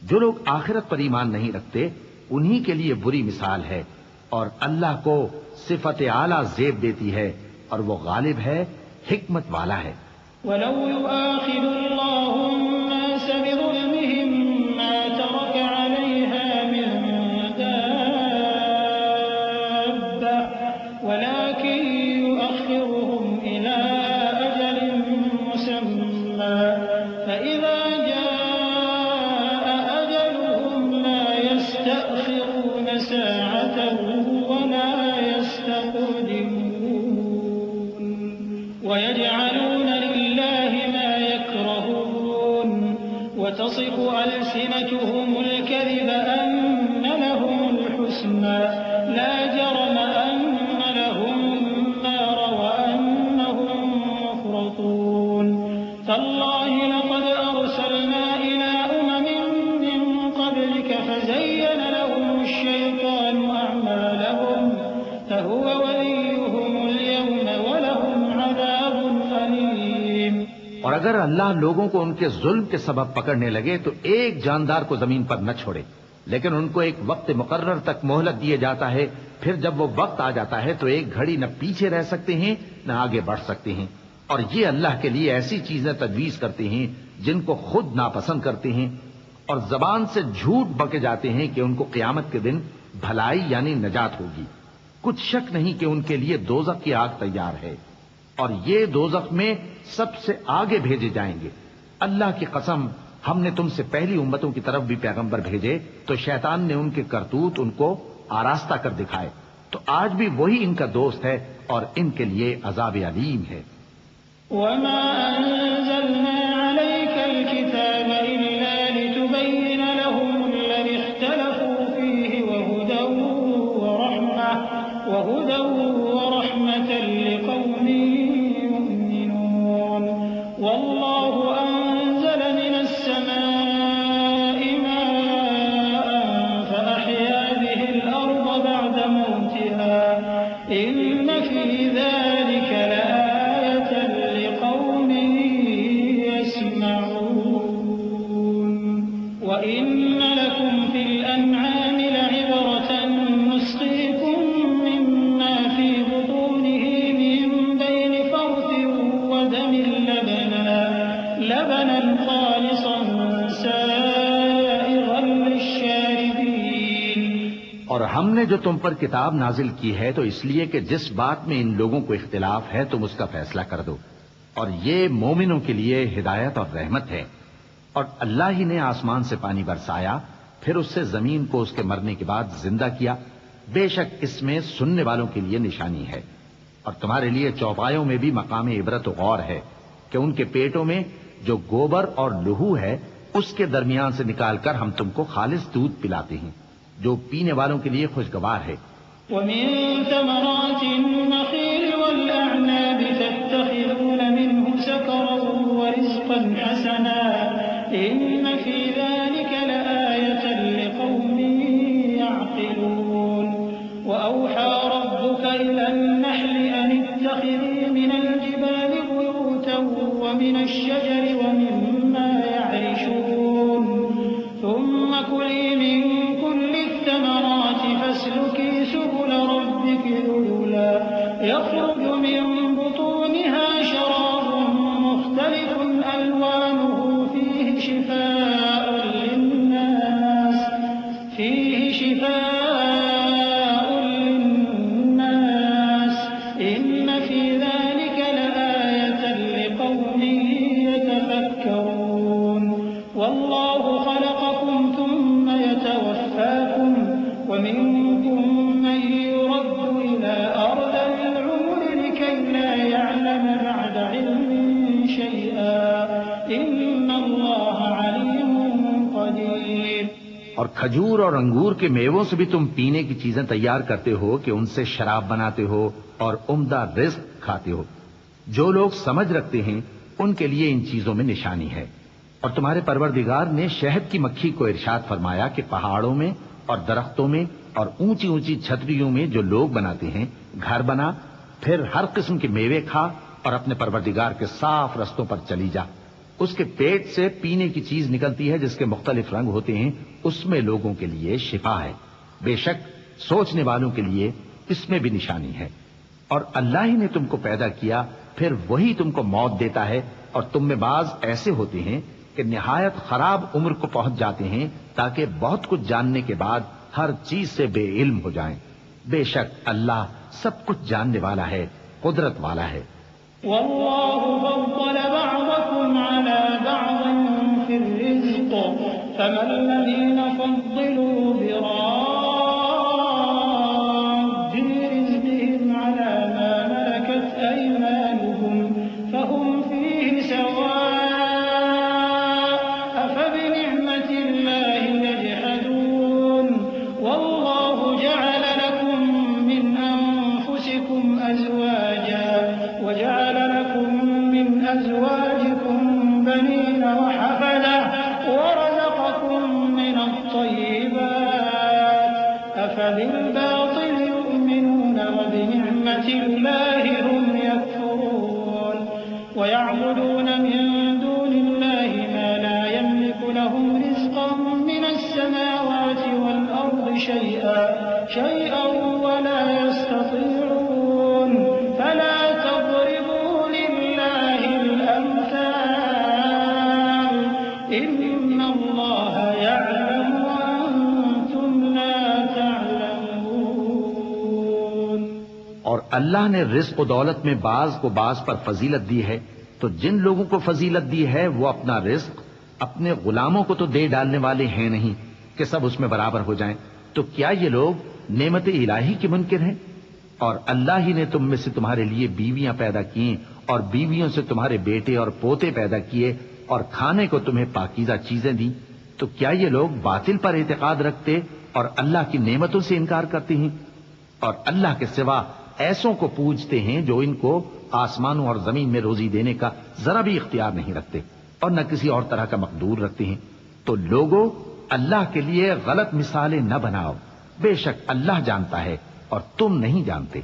جو لوگ آخرت پر ایمان نہیں رکھتے انہی کے لیے بری مثال ہے، اور اللہ کو صفت اعلیٰ زیب دیتی ہے اور وہ غالب ہے، حکمت والا ہے۔ وَلَوْ يُؤَاخِذُ اللَّهُ النَّاسَ بِظُلْمِهِمْ مَا تَرَكَ عَلَيْهَا مِن دَابَّةٍ وَلَكِن يُؤَخِّرُهُمْ إِلَى أَجَلٍ مُّسَمًّى فَإِذَا جَاءَ أَجَلُهُمْ لَا يَسْتَأْخِرُونَ سَاعَةً وَلَا يَسْتَقْدِمُونَ وَيَجْعَلُونَ لِلَّهِ مَا يَكْرَهُونَ وَتَصِفُ أَلْسِنَتُهُمُ الْكَذِبَ أَنَّ لَهُمُ الْحُسْنَى لَا جَرَمَ أَنَّ لَهُمُ النَّارَ وَأَنَّهُمْ مُفْرَطُونَ تَاللَّهِ لَقَدْ أَرْسَلْنَا إِلَىٰ أُمَمٍ مِّن قَبْلِكَ فَزَيَّنَ لَهُمُ الشَّيْطَانُ أَعْمَالَهُمْ فَهُوَ وَلِيُّهُمُ الْيَوْمَ وَلَهُمْ عَذَابٌ أَلِيمٌ۔ اور اگر اللہ لوگوں کو ان کے ظلم کے سبب پکڑنے لگے تو ایک جاندار کو زمین پر نہ چھوڑے، لیکن ان کو ایک وقت مقرر تک مہلت دیے جاتا ہے، پھر جب وہ وقت آ جاتا ہے تو ایک گھڑی نہ پیچھے رہ سکتے ہیں نہ آگے بڑھ سکتے ہیں۔ اور یہ اللہ کے لیے ایسی چیزیں تجویز کرتے ہیں جن کو خود ناپسند کرتے ہیں، اور زبان سے جھوٹ بکے جاتے ہیں کہ ان کو قیامت کے دن بھلائی یعنی نجات ہوگی۔ کچھ شک نہیں کہ ان کے لیے دوزخ کی آگ تیار ہے، اور یہ دوزخ میں سب سے آگے بھیجے جائیں گے۔ اللہ کی قسم ہم نے تم سے پہلی امتوں کی طرف بھی پیغمبر بھیجے تو شیطان نے ان کے کرتوت ان کو آراستہ کر دکھائے، تو آج بھی وہی ان کا دوست ہے اور ان کے لیے عذاب علیم ہے۔ وَمَا أَنزَلْنَا عَلَيْكَ الْكِتَابَ إِلَّا لِتُبَيِّنَ لَهُمُ الَّذِي اخْتَلَفُوا فِيهِ وَهُدًى وَرَحْمَةً لِقَوْمٍ يُؤْمِنُونَ وَاللَّهُ أَنزَلَ مِنَ السَّمَاءِ مَاءً فَأَحْيَا بِهِ الْأَرْضَ بَعْدَ مَوْتِهَا إِنَّ فِي ذَلِكَ لَآيَةً لِقَوْمٍ يَسْمَعُونَ وَإِنَّ لَكُمْ فِي الْأَنْعَامِ لَعِبْرَةً نُّسْقِيكُم مِّمَّا فِي بُطُونِهِ مِن بَيْنِ فَرْثٍ وَدَمٍ لَبَنًا خَالِصًا سَائِغًا لِّلشَّارِبِينَ۔ اور ہم نے جو تم پر کتاب نازل کی ہے تو اس لیے کہ جس بات میں ان لوگوں کو اختلاف ہے تم اس کا فیصلہ کر دو، اور یہ مومنوں کے لیے ہدایت اور رحمت ہے۔ اور اللہ ہی نے آسمان سے پانی برسایا، پھر اس سے زمین کو اس کے مرنے کے بعد زندہ کیا، بے شک اس میں سننے والوں کے لیے نشانی ہے۔ اور تمہارے لیے چوپایوں میں بھی مقام عبرت و غور ہے کہ ان کے پیٹوں میں جو گوبر اور لہو ہے اس کے درمیان سے نکال کر ہم تم کو خالص دودھ پلاتے ہیں جو پینے والوں کے لیے خوشگوار ہے۔ وَمِن ثَمَرَاتِ النَّخِيلِ وَالْأَعْنَابِ تَتَّخِذُونَ مِنْهُ سَكَرًا وَرِزْقًا حَسَنًا إِنَّ فِي ذَلِكَ لَآيَةً لِقَوْمٍ يَعْقِلُونَ وَأَوْحَى رَبُّكَ إِلَى النَّحْلِ أَنِ اتَّخِذِي مِنَ الْجِبَالِ بُيُوتًا وَمِنَ الشَّجَرِ وَمِمَّا يَعْرِشُونَ ثُمَّ كُلِي مِن كُلِّ الثَّمَرَاتِ فَاسْلُكِي سُبُلَ رَبِّكِ ذُلُلًا يَخْرُجُ مِن بُطُونِهَا شَرَابٌ مُّخْتَلِفٌ أَلْوَانُهُ فِيهِ شِفَاءٌ لِّلنَّاسِ اور کھجور اور انگور کے میووں سے بھی تم پینے کی چیزیں تیار کرتے ہو کہ ان سے شراب بناتے ہو اور عمدہ رزق کھاتے ہو۔ جو لوگ سمجھ رکھتے ہیں ان کے لیے ان چیزوں میں نشانی ہے۔ اور تمہارے پروردگار نے شہد کی مکھی کو ارشاد فرمایا کہ پہاڑوں میں اور درختوں میں اور اونچی اونچی چھتریوں میں جو لوگ بناتے ہیں گھر بنا، پھر ہر قسم کے میوے کھا اور اپنے پروردگار کے صاف رستوں پر چلی جا۔ اس کے پیٹ سے پینے کی چیز نکلتی ہے جس کے مختلف رنگ ہوتے ہیں، اس میں لوگوں کے لیے شفا ہے۔ بے شک سوچنے والوں کے لیے اس میں بھی نشانی ہے۔ اور اللہ ہی نے تم کو پیدا کیا، پھر وہی تم کو موت دیتا ہے، اور تم میں بعض ایسے ہوتے ہیں کہ نہایت خراب عمر کو پہنچ جاتے ہیں تاکہ بہت کچھ جاننے کے بعد ہر چیز سے بے علم ہو جائیں۔ بے شک اللہ سب کچھ جاننے والا ہے، قدرت والا ہے۔ والله فضل بعضكم على بعض في الرزق فما الذين فضلوا براد رزقهم على ما ملكت أيمانهم فهم فيه سواء أفبنعمة الله يجحدون والله جعل لكم من أنفسكم أزواجا وجعل لكم من أزواجكم بنين وحفدة ورزقكم من الطيبات أفبالباطل يؤمنون وبنعمة الله هم يكفرون ويعبدون من دون الله ما لا يملك لهم رزقا من السماوات والأرض شيئا ولا يستطيعون فلا تضربوا لله الأمثال إن الله يعلم وأنتم لا تعلمون۔ اور اللہ نے رزق و دولت میں بعض کو بعض پر فضیلت دی ہے، تو جن لوگوں کو فضیلت دی ہے وہ اپنا رزق اپنے غلاموں کو تو دے ڈالنے والے ہیں نہیں کہ سب اس میں برابر ہو جائیں۔ تو کیا یہ لوگ نعمت الہی کے منکر ہیں؟ اور اللہ ہی نے تم میں سے تمہارے لیے بیویاں پیدا کی اور بیویوں سے تمہارے بیٹے اور پوتے پیدا کیے اور کھانے کو تمہیں پاکیزہ چیزیں دی، تو کیا یہ لوگ باطل پر اعتقاد رکھتے اور اللہ کی نعمتوں سے انکار کرتے ہیں؟ اور اللہ کے سوا ایسوں کو پوجتے ہیں جو ان کو آسمانوں اور زمین میں روزی دینے کا ذرا بھی اختیار نہیں رکھتے اور نہ کسی اور طرح کا مقدور رکھتے ہیں۔ تو لوگوں اللہ کے لیے غلط مثالیں نہ بناؤ، بے شک اللہ جانتا ہے اور تم نہیں جانتے۔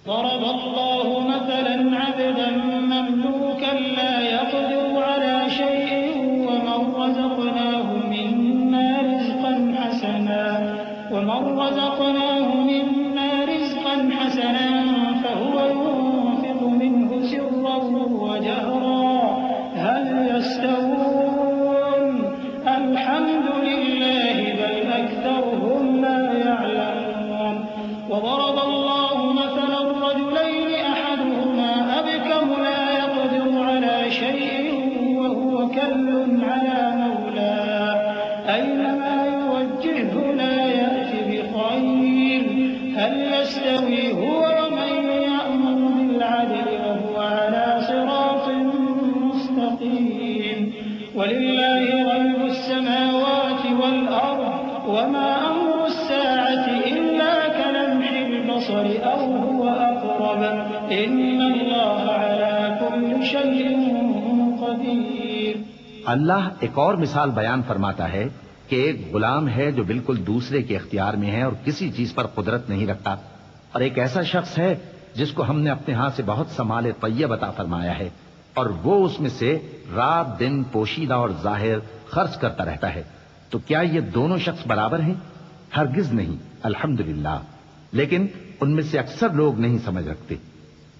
ضرب الله مثلا عبدا مملوكا لا يقدر على شيء ومن رزقناه منا رزقا حسنا فهو ينفق منه سرا وجهرا هل يستوون الحمد لله بل أكثرهم لا يعلمون وضرب الله مثلا رجلين أحدهما أبكم لا يقدر على شيء وهو كل على مولاه أينما يوجهه لا يأتي بخير هل يستوي هو ومن يأمر بالعدل وهو على صراط مستقيم ولله غيب السماوات والأرض وما أمر الساعة إلا كلمح البصر أو هو أقرب إن الله على كل شيء قدير۔ اللہ ایک اور مثال بیان فرماتا ہے کہ ایک غلام ہے جو بالکل دوسرے کے اختیار میں ہے اور کسی چیز پر قدرت نہیں رکھتا، اور ایک ایسا شخص ہے جس کو ہم نے اپنے ہاں سے بہت سا مال طیب عطا فرمایا ہے اور وہ اس میں سے رات دن پوشیدہ اور ظاہر خرچ کرتا رہتا ہے۔ تو کیا یہ دونوں شخص برابر ہیں؟ ہرگز نہیں، الحمدللہ، لیکن ان میں سے اکثر لوگ نہیں سمجھ رکھتے۔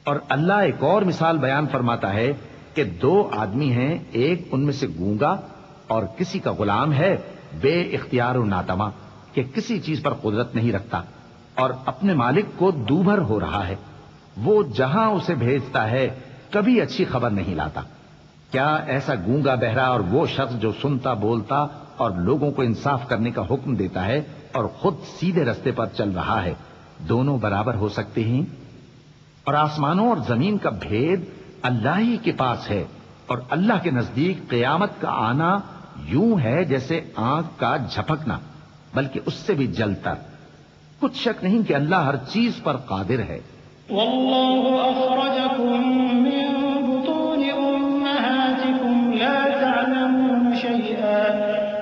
اور اللہ ایک اور مثال بیان فرماتا ہے کہ دو آدمی ہیں، ایک ان میں سے گونگا اور کسی کا غلام ہے بے اختیار و ناتما کہ کسی چیز پر قدرت نہیں رکھتا اور اپنے مالک کو دوبھر ہو رہا ہے، وہ جہاں اسے بھیجتا ہے کبھی اچھی خبر نہیں لاتا۔ کیا ایسا گونگا بہرا اور وہ شخص جو سنتا بولتا اور لوگوں کو انصاف کرنے کا حکم دیتا ہے اور خود سیدھے رستے پر چل رہا ہے، دونوں برابر ہو سکتے ہیں؟ اور آسمانوں اور زمین کا بھید اللہ ہی کے پاس ہے، اور اللہ کے نزدیک قیامت کا آنا یوں ہے جیسے آنکھ کا جھپکنا۔ بلکہ اس سے بھی جلتر۔ کچھ شک نہیں کہ اللہ ہر چیز پر قادر ہے۔ والله أخرجكم من بطون أمهاتكم لا تعلمون شيئا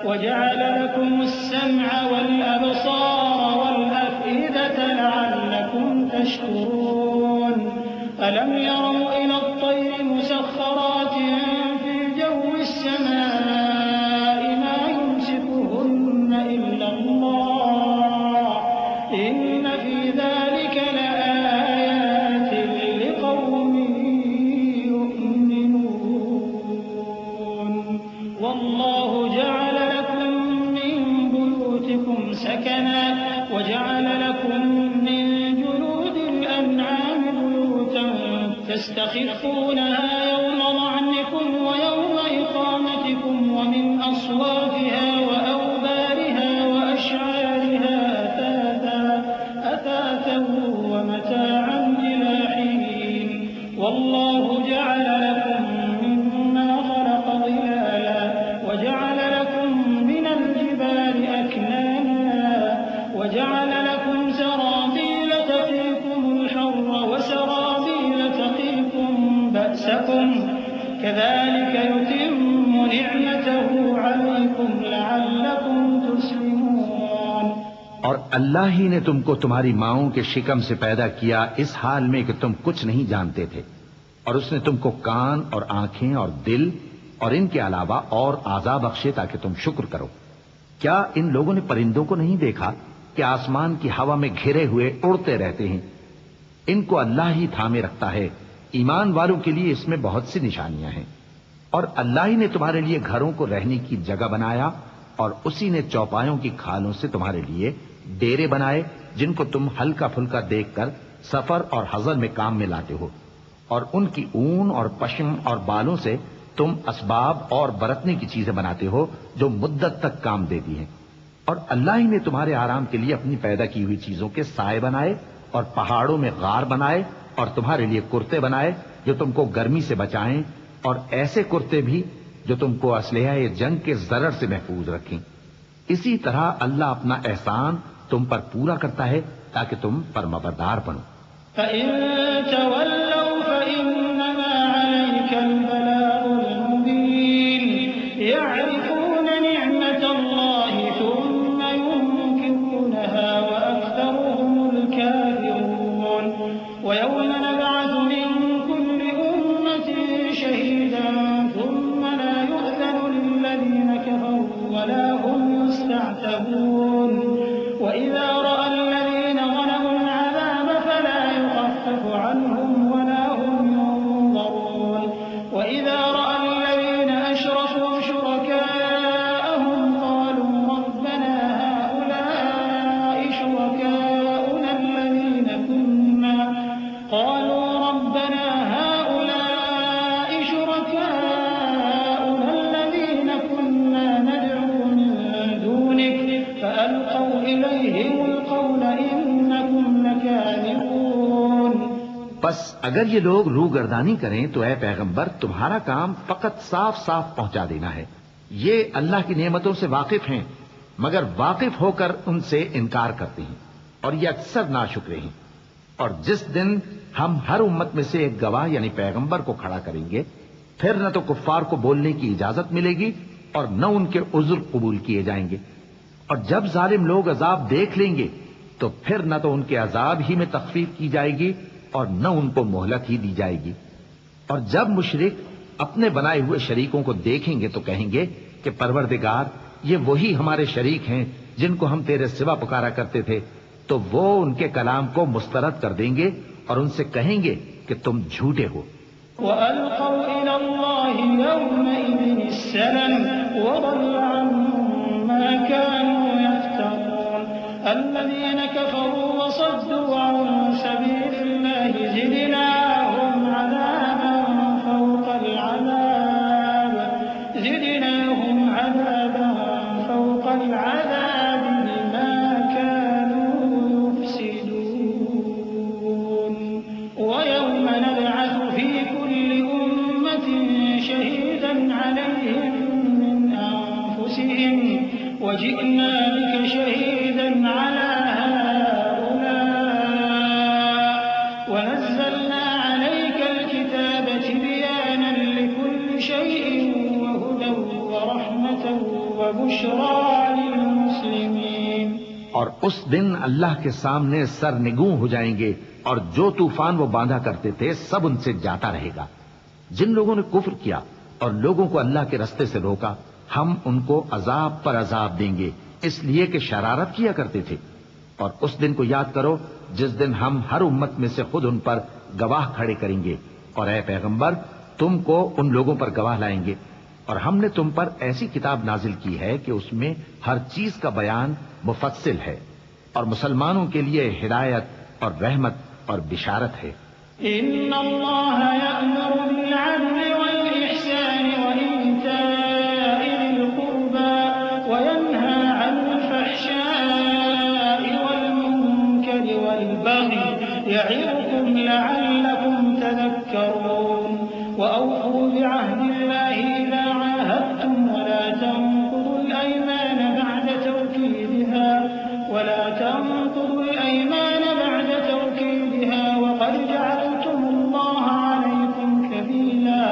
وجعل لكم السمع والأبصار والأفئدة لعلكم تشكرون ألم يروا إلى الطير مسخرات في جو السماء ما يمسكهن إلا الله إن في ذلك لآيات لقوم يؤمنون والله جعل لكم من بيوتكم سكنا وجعل لكم من جلود الأنعام بيوتا تستخفونها يوم ظعنكم ويوم إقامتكم ومن أصوافها وأوبارها وأشعارها أثاثا ومتاعا إلى حين والله جعل لكم مما خلق ظلالا وجعل لكم من الجبال أكنانا وجعل لكم سرابيل تقيكم الحر وسرابيل تقيكم بأسكم كذلك يتم نعمته عليكم لعلكم تسلمون۔ اور اللہ ہی نے تم کو تمہاری ماؤں کے شکم سے پیدا کیا اس حال میں کہ تم کچھ نہیں جانتے تھے، اور اس نے تم کو کان اور آنکھیں اور دل اور ان کے علاوہ اور اعضاء بخشے تاکہ تم شکر کرو۔ کیا ان لوگوں نے پرندوں کو نہیں دیکھا کہ آسمان کی ہوا میں گھرے ہوئے اڑتے رہتے ہیں؟ ان کو اللہ ہی تھامے رکھتا ہے۔ ایمان والوں کے لیے اس میں بہت سی نشانیاں ہیں۔ اور اللہ ہی نے تمہارے لیے گھروں کو رہنے کی جگہ بنایا، اور اسی نے چوپایوں کی کھالوں سے تمہارے لیے ڈیرے بنائے جن کو تم ہلکا پھلکا دیکھ کر سفر اور حضر میں کام میں لاتے ہو، اور ان کی اون اور پشم اور بالوں سے تم اسباب اور برتنے کی چیزیں بناتے ہو جو مدت تک کام دیتی ہیں۔ اور اللہ ہی نے تمہارے آرام کے لیے اپنی پیدا کی ہوئی چیزوں کے سائے بنائے اور پہاڑوں میں غار بنائے اور تمہارے لیے کرتے بنائے جو تم کو گرمی سے بچائیں، اور ایسے کرتے بھی جو تم کو اسلحہ جنگ کے ضرر سے محفوظ رکھیں۔ اسی طرح اللہ اپنا احسان تم پر پورا کرتا ہے تاکہ تم فرمانبردار بنو۔ فَإِن تَوَلَّوْا فَإِنَّمَا عَلَيْكَ الْبَلَاغُ الْمُبِينُ يَعْرِفُونَ نِعْمَةَ اللَّهِ ثُمَّ يُنكِرُونَهَا وَأَكْثَرُهُمُ الْكَافِرُونَ وَيَوْمَ نَبْعَثُ مِن كُلِّ أُمَّةٍ شَهِيدًا ثُمَّ لَا يُؤْذَنُ لِلَّذِينَ كَفَرُوا وَلَا هُمْ يُسْتَعْتَبُونَ وَإِذَا رَأَى الَّذِينَ ظَلَمُوا الْعَذَابَ فَلَا يُخَفَّفُ عَنْهُمْ وَلَا هُمْ يُنظَرُونَ وَإِذَا رَأَى الَّذِينَ أَشْرَكُوا شُرَكَاءَهُمْ قَالُوا رَبَّنَا هَؤُلَاءِ شُرَكَاؤُنَا الَّذِينَ كُنَّا نَدْعُو مِن دُونِكَ فَأَلْقَوْا إِلَيْهِمُ الْقَوْلَ إِنَّكُمْ لَكَاذِبُونَ۔ بس اگر یہ لوگ روگردانی کریں تو اے پیغمبر تمہارا کام فقط صاف صاف پہنچا دینا ہے۔ یہ اللہ کی نعمتوں سے واقف ہیں مگر واقف ہو کر ان سے انکار کرتے ہیں، اور یہ اکثر ناشکرے ہیں۔ اور جس دن ہم ہر امت میں سے ایک گواہ یعنی پیغمبر کو کھڑا کریں گے، پھر نہ تو کفار کو بولنے کی اجازت ملے گی اور نہ ان کے عذر قبول کیے جائیں گے۔ اور جب ظالم لوگ عذاب دیکھ لیں گے تو پھر نہ تو ان کے عذاب ہی میں تخفیف کی جائے گی اور نہ ان کو مہلت ہی دی جائے گی۔ اور جب مشرک اپنے بنائے ہوئے شریکوں کو دیکھیں گے تو کہیں گے کہ پروردگار یہ وہی ہمارے شریک ہیں جن کو ہم تیرے سوا پکارا کرتے تھے، تو وہ ان کے کلام کو مسترد کر دیں گے اور ان سے کہیں گے کہ تم جھوٹے ہو۔ وَأَلْقَوْا إِلَى اللَّهِ يَوْمَئِذٍ السَّلَمَ وَضَلَّ عَنْهُم مَّا كَانُوا يَفْتَرُونَ الَّذِينَ كَفَرُوا وَصَدُّوا عَن سَبِيلِ اللَّهِ زِدْنَاهُمْ عَذَابًا فَوْقَ الْعَذَابِ بِمَا كَانُوا يُفْسِدُونَ وَيَوْمَ نَبْعَثُ فِي كُلِّ أُمَّةٍ شَهِيدًا عَلَيْهِم مِّنْ أَنفُسِهِمْ وَجِئْنَا بِكَ شَهِيدًا ونزلنا عليك الكتاب تبيانا لكل شيء وهدى ورحمة وبشرى للمسلمين۔ اور اس دن اللہ کے سامنے سرنگوں ہو جائیں گے، اور جو طوفان وہ باندھا کرتے تھے سب ان سے جاتا رہے گا۔ جن لوگوں نے کفر کیا اور لوگوں کو اللہ کے رستے سے روکا، ہم ان کو عذاب پر عذاب دیں گے، اس لیے کہ شرارت کیا کرتے تھے۔ اور اس دن کو یاد کرو جس دن ہم ہر امت میں سے خود ان پر گواہ کھڑے کریں گے، اور اے پیغمبر تم کو ان لوگوں پر گواہ لائیں گے۔ اور ہم نے تم پر ایسی کتاب نازل کی ہے کہ اس میں ہر چیز کا بیان مفصل ہے، اور مسلمانوں کے لیے ہدایت اور رحمت اور بشارت ہے۔ إن الله يأمر بالعدل والإحسان وإيتاء ذي القربى وينهى عن الفحشاء والمنكر والبغي يعظكم لعلكم تذكرون وأوفوا بعهد الله إذا عاهدتم ولا تنقضوا الأيمان بعد توكيدها وقد جعلتم الله عليكم كفيلا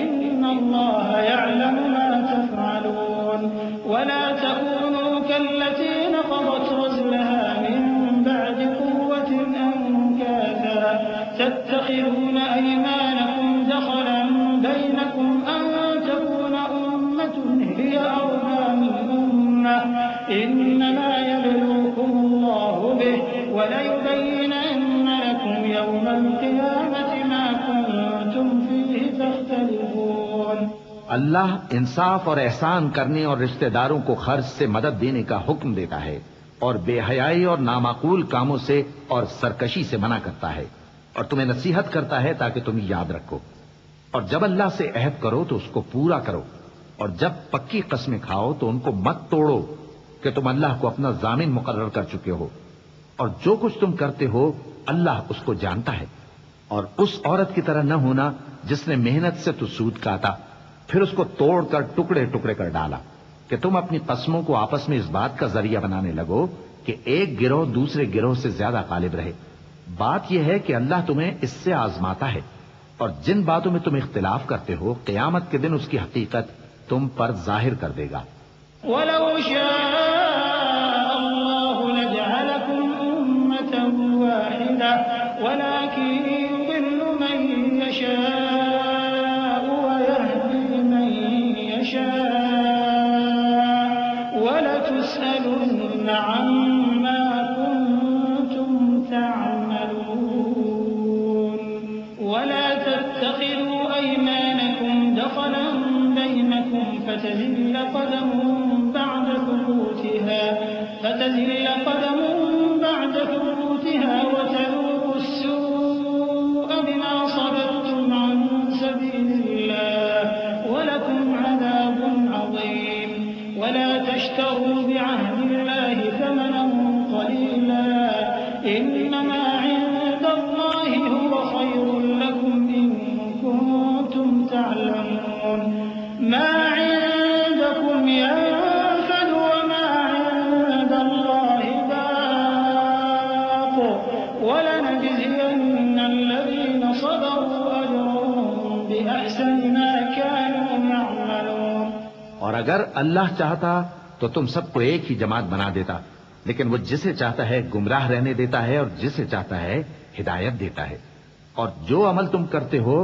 إن الله يعلم ما تفعلون ولا تكونوا كالتي نقضت غزلها من بعد قوة أنكاثا تتخذون أيمانكم دخلا بينكم أن تكون أمة هي أربى من أمة إنما يبلوكم الله به وليبينن لكم يوم القيامة ما كنتم فيه تختلفون۔ اللہ انصاف اور احسان کرنے اور رشتہ داروں کو خرچ سے مدد دینے کا حکم دیتا ہے، اور بے حیائی اور نامعقول کاموں سے اور سرکشی سے منع کرتا ہے، اور تمہیں نصیحت کرتا ہے تاکہ تم یاد رکھو۔ اور جب اللہ سے عہد کرو تو اس کو پورا کرو، اور جب پکی قسمیں کھاؤ تو ان کو مت توڑو کہ تم اللہ کو اپنا ضامن مقرر کر چکے ہو، اور جو کچھ تم کرتے ہو اللہ اس کو جانتا ہے۔ اور اس عورت کی طرح نہ ہونا جس نے محنت سے تو سود کاٹا پھر اس کو توڑ کر ٹکڑے ٹکڑے کر ڈالا، کہ تم اپنی قسموں کو آپس میں اس بات کا ذریعہ بنانے لگو کہ ایک گروہ دوسرے گروہ سے زیادہ غالب رہے۔ بات یہ ہے کہ اللہ تمہیں اس سے آزماتا ہے، اور جن باتوں میں تم اختلاف کرتے ہو قیامت کے دن اس کی حقیقت تم پر ظاہر کر دے گا۔ وَلَوْ شَاءَ اللَّهُ لَجَعَلَكُمْ أُمَّةً وَاحِدَةً وَلَكِن يُضِلُّ مَن يَشَاءُ وَيَهْدِي مَن يَشَاءُ وَلَتُسْأَلُنَّ عَمَّا كُنتُمْ تَعْمَلُونَ وَلَا تَتَّخِذُوا أَيْمَانَكُمْ دَخَلًا بَيْنَكُمْ فتزل قدم بعد ثبوتها وتذوقوا السوء بما صددتم عن سبيل الله ولكم عذاب عظيم ولا تشتروا بعهد الله ثمنا قليلا إنما عند الله هو خير لكم إن كنتم تعلمون ما عندكم ينفد وما عند الله باق ولنجزين الذين صبروا أجرهم بأحسن ما كانوا يعملون۔ اور اگر اللہ چاہتا تو تم سب کو ایک ہی جماعت بنا دیتا، لیکن وہ جسے چاہتا ہے گمراہ رہنے دیتا ہے اور جسے چاہتا ہے ہدایت دیتا ہے۔ اور جو عمل تم کرتے ہو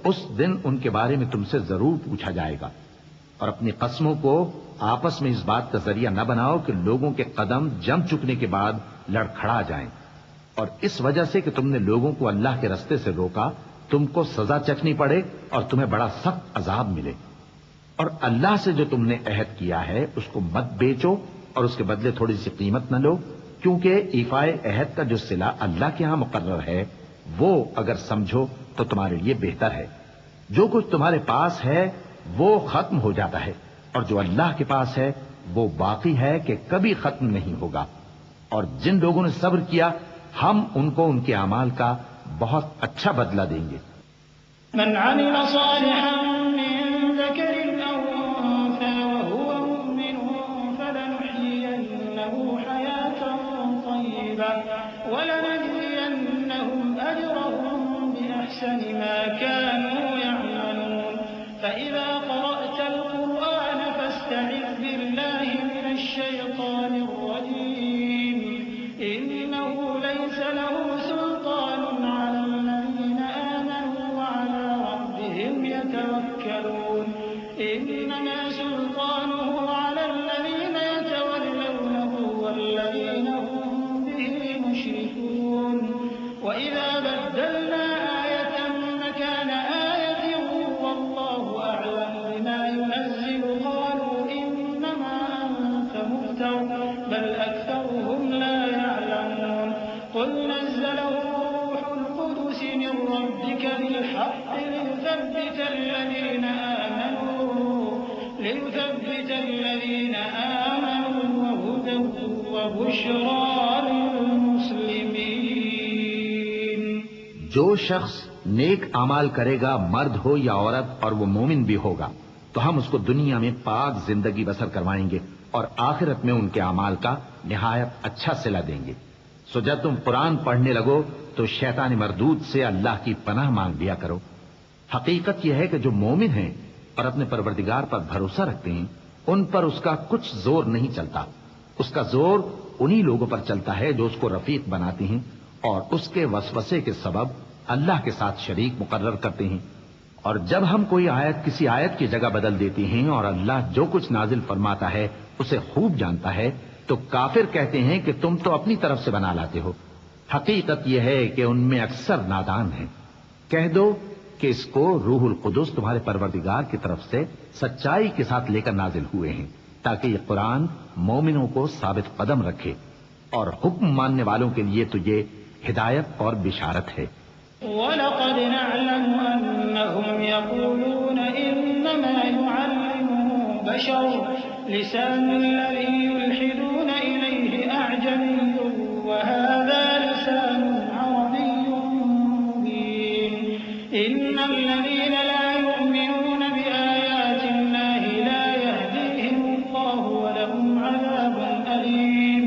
اس دن ان کے بارے میں تم سے ضرور پوچھا جائے گا۔ اور اپنی قسموں کو آپس میں اس بات کا ذریعہ نہ بناؤ کہ لوگوں کے قدم جم چکنے کے بعد لڑکھڑا جائیں، اور اس وجہ سے کہ تم نے لوگوں کو اللہ کے رستے سے روکا تم کو سزا چکھنی پڑے اور تمہیں بڑا سخت عذاب ملے۔ اور اللہ سے جو تم نے عہد کیا ہے اس کو مت بیچو اور اس کے بدلے تھوڑی سی قیمت نہ لو، کیونکہ ایفائے عہد کا جو صلہ اللہ کے ہاں مقرر ہے وہ اگر سمجھو تو تمہارے لیے بہتر ہے۔ جو کچھ تمہارے پاس ہے وہ ختم ہو جاتا ہے، اور جو اللہ کے پاس ہے وہ باقی ہے کہ کبھی ختم نہیں ہوگا۔ اور جن لوگوں نے صبر کیا ہم ان کو ان کے اعمال کا بہت اچھا بدلہ دیں گے۔ من عمل صالحا من ذكر أو أنثى وهو مؤمن فلنحيينه حياة طيبة ولنجزينهم أجرهم بأحسن ما كانوا يعملون فإذا قرأت القرآن فاستعذ بالله من الشيطان الرجيم إنه ليس له سلطان على الذين آمنوا وعلى ربهم يتوكلون إنما سلطانه على الذين يتولونه والذين هم به مشركون وإذا بدلنا آية مكان آية والله أعلم بما ينزل قالوا إنما أنت مفتر بل أكثرهم لا يعلمون قل نزله روح القدس من ربك بالحق ليثبت الذين آمنوا وهدى وبشرى للمسلمين. جو شخص نیک اعمال کرے گا مرد ہو یا عورت اور وہ مومن بھی ہوگا تو ہم اس کو دنیا میں پاک زندگی بسر کروائیں گے اور آخرت میں ان کے اعمال کا نہایت اچھا صلہ دیں گے. سو جب تم قرآن پڑھنے لگو تو شیطان مردود سے اللہ کی پناہ مانگ لیا کرو. حقیقت یہ ہے کہ جو مومن ہیں اور اپنے پروردگار پر بھروسہ رکھتے ہیں ان پر اس کا کچھ زور نہیں چلتا. اس کا زور انہی لوگوں پر چلتا ہے جو اس کو رفیق بناتے ہیں اور اس کے وسوسے کے سبب اللہ کے ساتھ شریک مقرر کرتے ہیں. اور جب ہم کوئی آیت کسی آیت کی جگہ بدل دیتے ہیں اور اللہ جو کچھ نازل فرماتا ہے اسے خوب جانتا ہے تو کافر کہتے ہیں کہ تم تو اپنی طرف سے بنا لاتے ہو. حقیقت یہ ہے کہ ان میں اکثر نادان ہیں. کہہ دو کہ اس کو روح القدس تمہارے پروردگار کی طرف سے سچائی کے ساتھ لے کر نازل ہوئے ہیں تاکہ یہ قرآن مومنوں کو ثابت قدم رکھے اور حکم ماننے والوں کے لیے تو یہ ہدایت اور بشارت ہے. وَلَقَدْ نَعْلَمُ أَنَّهُمْ يَقُولُونَ إِنَّمَا يُعَلِّمُهُ بَشَرٌ لِسَانُ الَّذِي يُلْحِدُونَ إِلَيْهِ أَعْجَمِيٌّ وَهَذَا لِسَانٌ عَرَبِيٌّ مُبِينٌ إِنَّ الَّذِينَ لَا يُؤْمِنُونَ بِآيَاتِ اللَّهِ لَا يَهْدِيهِمُ اللَّهُ وَلَهُمْ عَذَابٌ أَلِيمٌ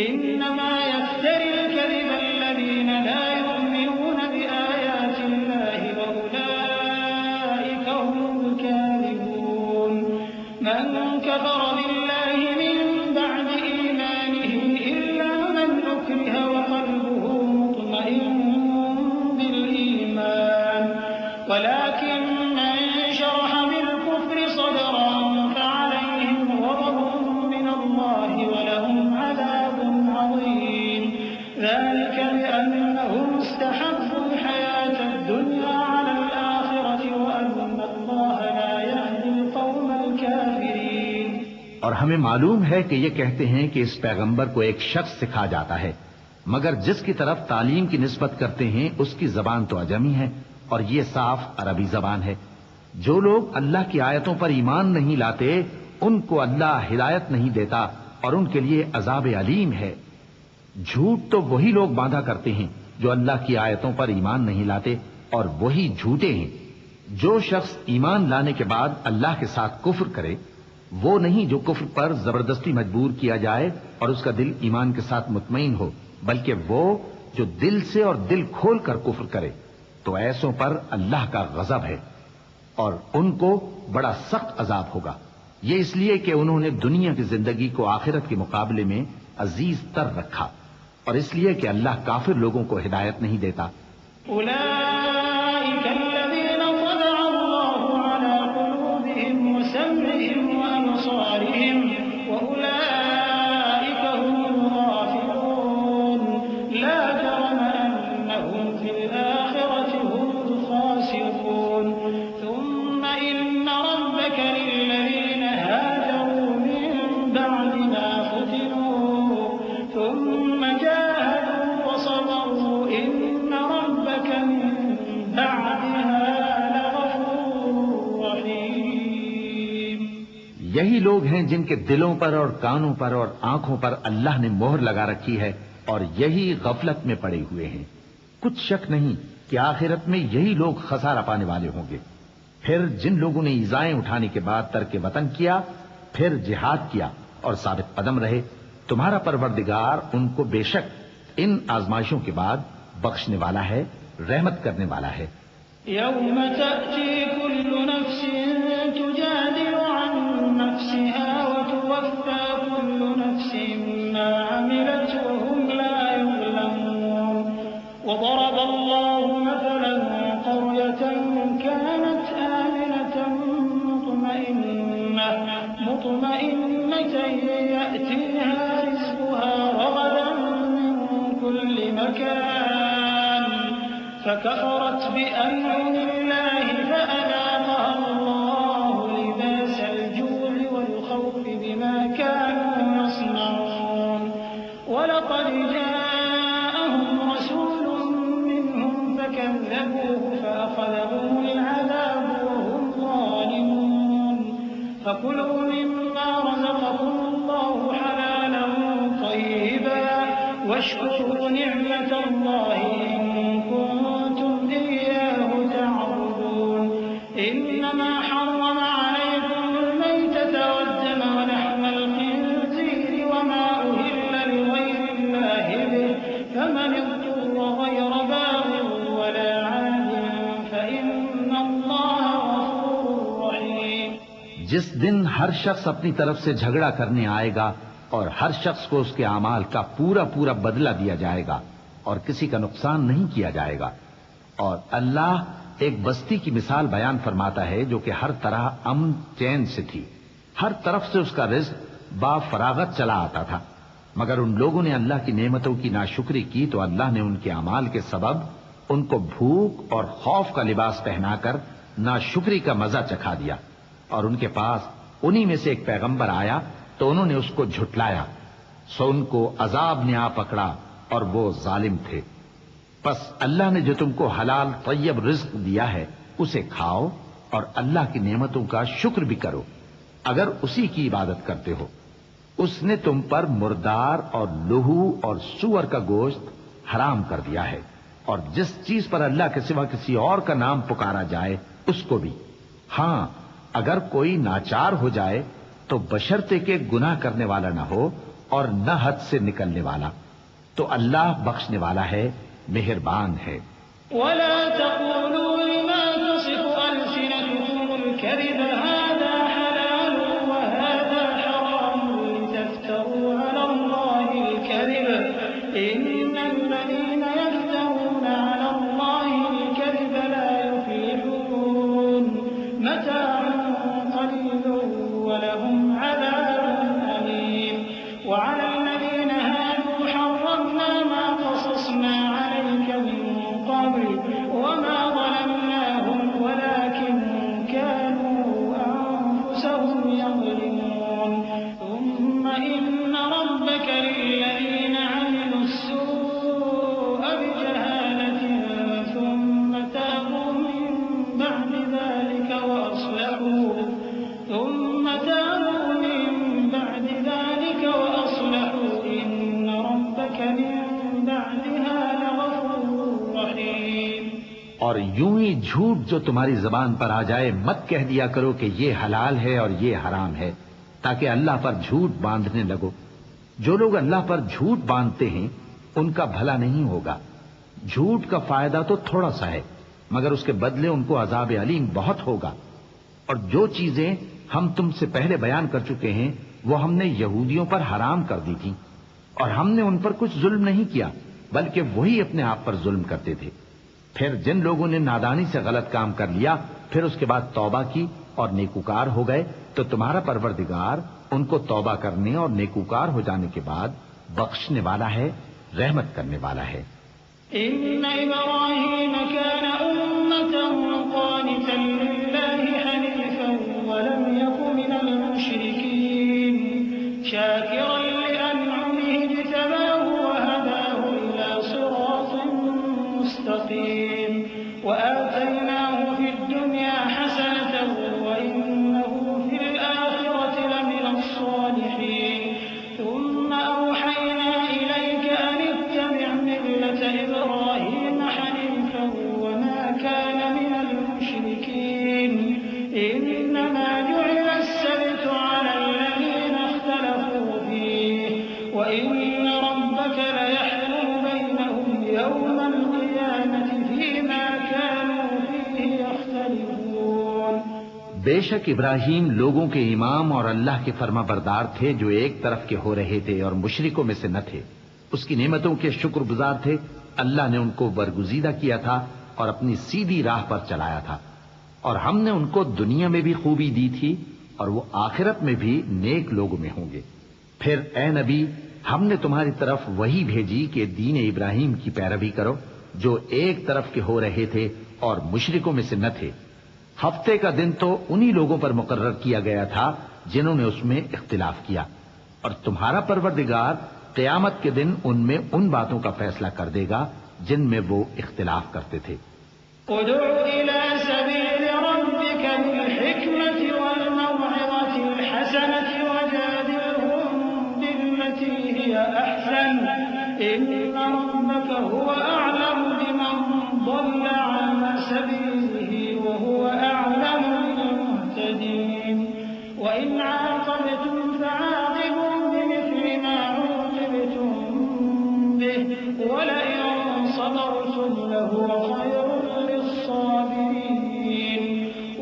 إِنَّمَا يَفْتَرِي الْكَذِبَ الَّذِينَ لَا يُؤْمِنُونَ بِآيَاتِ اللَّهِ وَأُولَئِكَ هُمُ الْكَاذِبُونَ مَنْ كَفَرَ بِاللَّهِ مِنْ بَعْدِ إِيمَانِهِ إِلَّا مَنْ أُكْرِهَ وَقَلْبُهُ مُطْمَئِنٌ بِالْإِيمَانِ وَلَكِنْ مَنْ شَرَحَ بِالْكُفْرِ صَدْرًا فَعَلَيْهِمْ غَضَبٌ مِنَ اللَّهِ وَلَهُمْ عَذَابٌ عَظِيمٌ ذَلِكَ بِأَنَّهُمْ اسْتَحَبُّوا الْحَيَاةَ الدُّنْيَا عَلَى الْآخِرَةِ وَأَنَّ اللَّهَ لَا يَهْدِي الْقَوْمَ الْكَافِرِينَ. اور ہمیں معلوم ہے کہ یہ کہتے ہیں کہ اس پیغمبر کو ایک شخص سکھا جاتا ہے مگر جس کی طرف تعلیم کی نسبت کرتے ہیں اس کی زبان تو عجمی ہے اور یہ صاف عربی زبان ہے. جو لوگ اللہ کی آیتوں پر ایمان نہیں لاتے ان کو اللہ ہدایت نہیں دیتا اور ان کے لیے عذاب علیم ہے. جھوٹ تو وہی لوگ باندھا کرتے ہیں جو اللہ کی آیتوں پر ایمان نہیں لاتے اور وہی جھوٹے ہیں. جو شخص ایمان لانے کے بعد اللہ کے ساتھ کفر کرے وہ نہیں جو کفر پر زبردستی مجبور کیا جائے اور اس کا دل ایمان کے ساتھ مطمئن ہو بلکہ وہ جو دل سے اور دل کھول کر کفر کرے تو ایسوں پر اللہ کا غضب ہے اور ان کو بڑا سخت عذاب ہوگا. یہ اس لیے کہ انہوں نے دنیا کی زندگی کو آخرت کے مقابلے میں عزیز تر رکھا اور اس لیے کہ اللہ کافر لوگوں کو ہدایت نہیں دیتا. أولئك الذين طبع الله على قلوبهم وسمعهم وأبصارهم وأولئك هم الغافلون لا جرم أنهم في الآخرة هم الخاسرون ثم إن ربك للذين هاجروا من بعد ما فتنوا ثم جاهدوا وصبروا إن ربك من بعدها لغفور رحيم. یہی لوگ ہیں جن کے دلوں پر اور کانوں پر اور آنکھوں پر اللہ نے مہر لگا رکھی ہے اور یہی غفلت میں پڑے ہوئے ہیں. کچھ شک نہیں کہ آخرت میں یہی لوگ خسارہ پانے والے ہوں گے. پھر جن لوگوں نے ایذائیں اٹھانے کے بعد ترک وطن کیا پھر جہاد کیا اور ثابت قدم رہے تمہارا پروردگار ان کو بے شک ان آزمائشوں کے بعد بخشنے والا ہے رحمت کرنے والا ہے۔ يوم تأتي كل نفس تجادل عن نفسها وتوفى كل نفس ما عملت وهم لا يظلمون وضرب الله مثلا قرية كانت آمنة مطمئنة يأتيها رزقها رغدا من كل مكان فكفرت بأنعم الله فأذاقها الله لباس الجوع والخوف بما كانوا يصنعون ولقد جاءهم رسول منهم فكذبوه فأخذهم العذاب وهم ظالمون فكلوا مما رزقكم الله حلالا طيبا واشكروا نعمة الله إن كنتم إياه تعبدون إنما حرم عليكم الميتة والدم ولحم الخنزير وما أهل لغير الله به فمن اضطر غير باغ ولا عاد فإن الله غفور رحيم۔ جس دن ہر شخص اپنی طرف سے جھگڑا کرنے آئے گا اور ہر شخص کو اس کے اعمال کا پورا پورا بدلہ دیا جائے گا اور کسی کا نقصان نہیں کیا جائے گا، اور اللہ ایک بستی کی مثال بیان فرماتا ہے جو کہ ہر طرح امن چین سے تھی، ہر طرف سے اس کا رزق با فراغت چلا آتا تھا، مگر ان لوگوں نے اللہ کی نعمتوں کی ناشکری کی تو اللہ نے ان کے اعمال کے سبب ان کو بھوک اور خوف کا لباس پہنا کر ناشکری کا مزہ چکھا دیا، اور ان کے پاس انہی میں سے ایک پیغمبر آیا تو انہوں نے اس کو جھٹلایا، سو ان کو عذاب نے آ پکڑا اور وہ ظالم تھے۔ پس اللہ نے جو تم کو حلال طیب رزق دیا ہے اسے کھاؤ اور اللہ کی نعمتوں کا شکر بھی کرو اگر اسی کی عبادت کرتے ہو۔ اس نے تم پر مردار اور لہو اور سور کا گوشت حرام کر دیا ہے، اور جس چیز پر اللہ کے سوا کسی اور کا نام پکارا جائے اس کو بھی، ہاں اگر کوئی ناچار ہو جائے تو بشرطے کہ گناہ کرنے والا نہ ہو اور نہ حد سے نکلنے والا، تو اللہ بخشنے والا ہے، مہربان ہے۔ ولا تقولوا لما تصف ألسنتكم الكذب هذا حلال وهذا حرام لتفتروا على الله الكذب إن الذين يفترون على الله الكذب لا يفلحون متاع قليل ولهم عذاب أليم وعلى الذين هادوا حرمنا ما قصصنا عليك من قبل وما ظلمناهم ولكن كانوا أنفسهم يظلمون ثم إن ربك للذين عملوا السوء بجهالة ثم تابوا من بعد ذلك وأصلحوا إن ربك من بعدها لغفور رحيم۔ اور یوں ہی جھوٹ جو تمہاری زبان پر آ جائے مت کہہ دیا کرو کہ یہ حلال ہے اور یہ حرام ہے تاکہ اللہ پر جھوٹ باندھنے لگو۔ جو لوگ اللہ پر جھوٹ باندھتے ہیں ان کا بھلا نہیں ہوگا۔ جھوٹ کا فائدہ تو تھوڑا سا ہے مگر اس کے بدلے ان کو عذاب علیم بہت ہوگا۔ اور جو چیزیں ہم تم سے پہلے بیان کر چکے ہیں وہ ہم نے یہودیوں پر حرام کر دی تھیں، اور ہم نے ان پر کچھ ظلم نہیں کیا بلکہ وہی اپنے آپ پر ظلم کرتے تھے۔ پھر جن لوگوں نے نادانی سے غلط کام کر لیا پھر اس کے بعد توبہ کی اور نیکوکار ہو گئے تو تمہارا پروردگار ان کو توبہ کرنے اور نیکوکار ہو جانے کے بعد بخشنے والا ہے، رحمت کرنے والا ہے۔ إن إبراهيم كان أمة قانتا لله حنيفا ولم يك من المشركين شاكرا لأنعمه اجتباه وهداه إلى صراط مستقيم وآتيناه في الدنيا حسنة وإنه في الآخرة لمن الصالحين ثم أوحينا إليك أن اتبع ملة إبراهيم حنيفا وما بے شک ابراہیم لوگوں کے امام اور اللہ کے فرما بردار تھے جو ایک طرف کے ہو رہے تھے اور مشرکوں میں سے نہ تھے. اس کی نعمتوں کے شکر گزار تھے. اللہ نے ان کو برگزیدہ کیا تھا اور اپنی سیدھی راہ پر چلایا تھا، اور ہم نے ان کو دنیا میں بھی خوبی دی تھی اور وہ آخرت میں بھی نیک لوگوں میں ہوں گے. پھر اے نبی ہم نے تمہاری طرف وہی بھیجی کہ دین ابراہیم کی پیروی کرو جو ایک طرف کے ہو رہے تھے اور مشرکوں میں سے نہ تھے. ہفتے کا دن تو انہی لوگوں پر مقرر کیا گیا تھا جنہوں نے اس میں اختلاف کیا، اور تمہارا پروردگار قیامت کے دن ان میں ان باتوں کا فیصلہ کر دے گا جن میں وہ اختلاف کرتے تھے. ادع إلى سبيل ربك بالحكمة والموعظة الحسنة وجادلهم بالتي هي أحسن إن ربك هو أعلم بمن ضل عن سبيله وهو أعلم بالمهتدين وإن عاقبتم فعاقبوا بمثل ما عوقبتم به ولئن صبرتم لهو خير للصابرين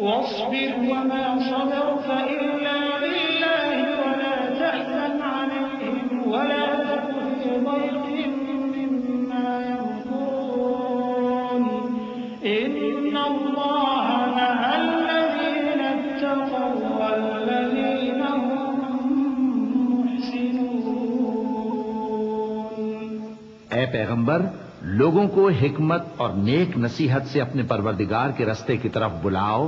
واصبر وما صبرك إلا بالله ولا تحزن عليهم ولا تك في ضيق مما يمكرون إن الله مع الذين اتقوا والذين هم محسنون. اے پیغمبر لوگوں کو حکمت اور نیک نصیحت سے اپنے پروردگار کے رستے کی طرف بلاؤ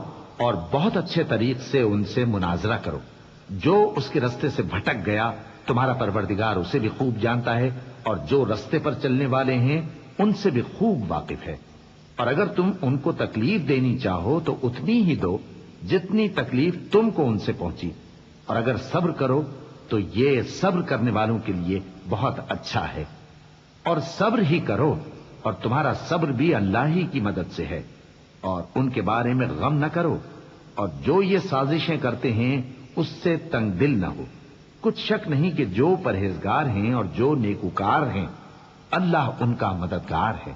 اور بہت اچھے طریق سے ان سے مناظرہ کرو. جو اس کے رستے سے بھٹک گیا تمہارا پروردگار اسے بھی خوب جانتا ہے، اور جو رستے پر چلنے والے ہیں ان سے بھی خوب واقف ہے. اور اگر تم ان کو تکلیف دینی چاہو تو اتنی ہی دو جتنی تکلیف تم کو ان سے پہنچی، اور اگر صبر کرو تو یہ صبر کرنے والوں کے لیے بہت اچھا ہے. اور صبر ہی کرو، اور تمہارا صبر بھی اللہ ہی کی مدد سے ہے، اور ان کے بارے میں غم نہ کرو، اور جو یہ سازشیں کرتے ہیں اس سے تنگ دل نہ ہو. کچھ شک نہیں کہ جو پرہیزگار ہیں اور جو نیکوکار ہیں اللہ ان کا مددگار ہے.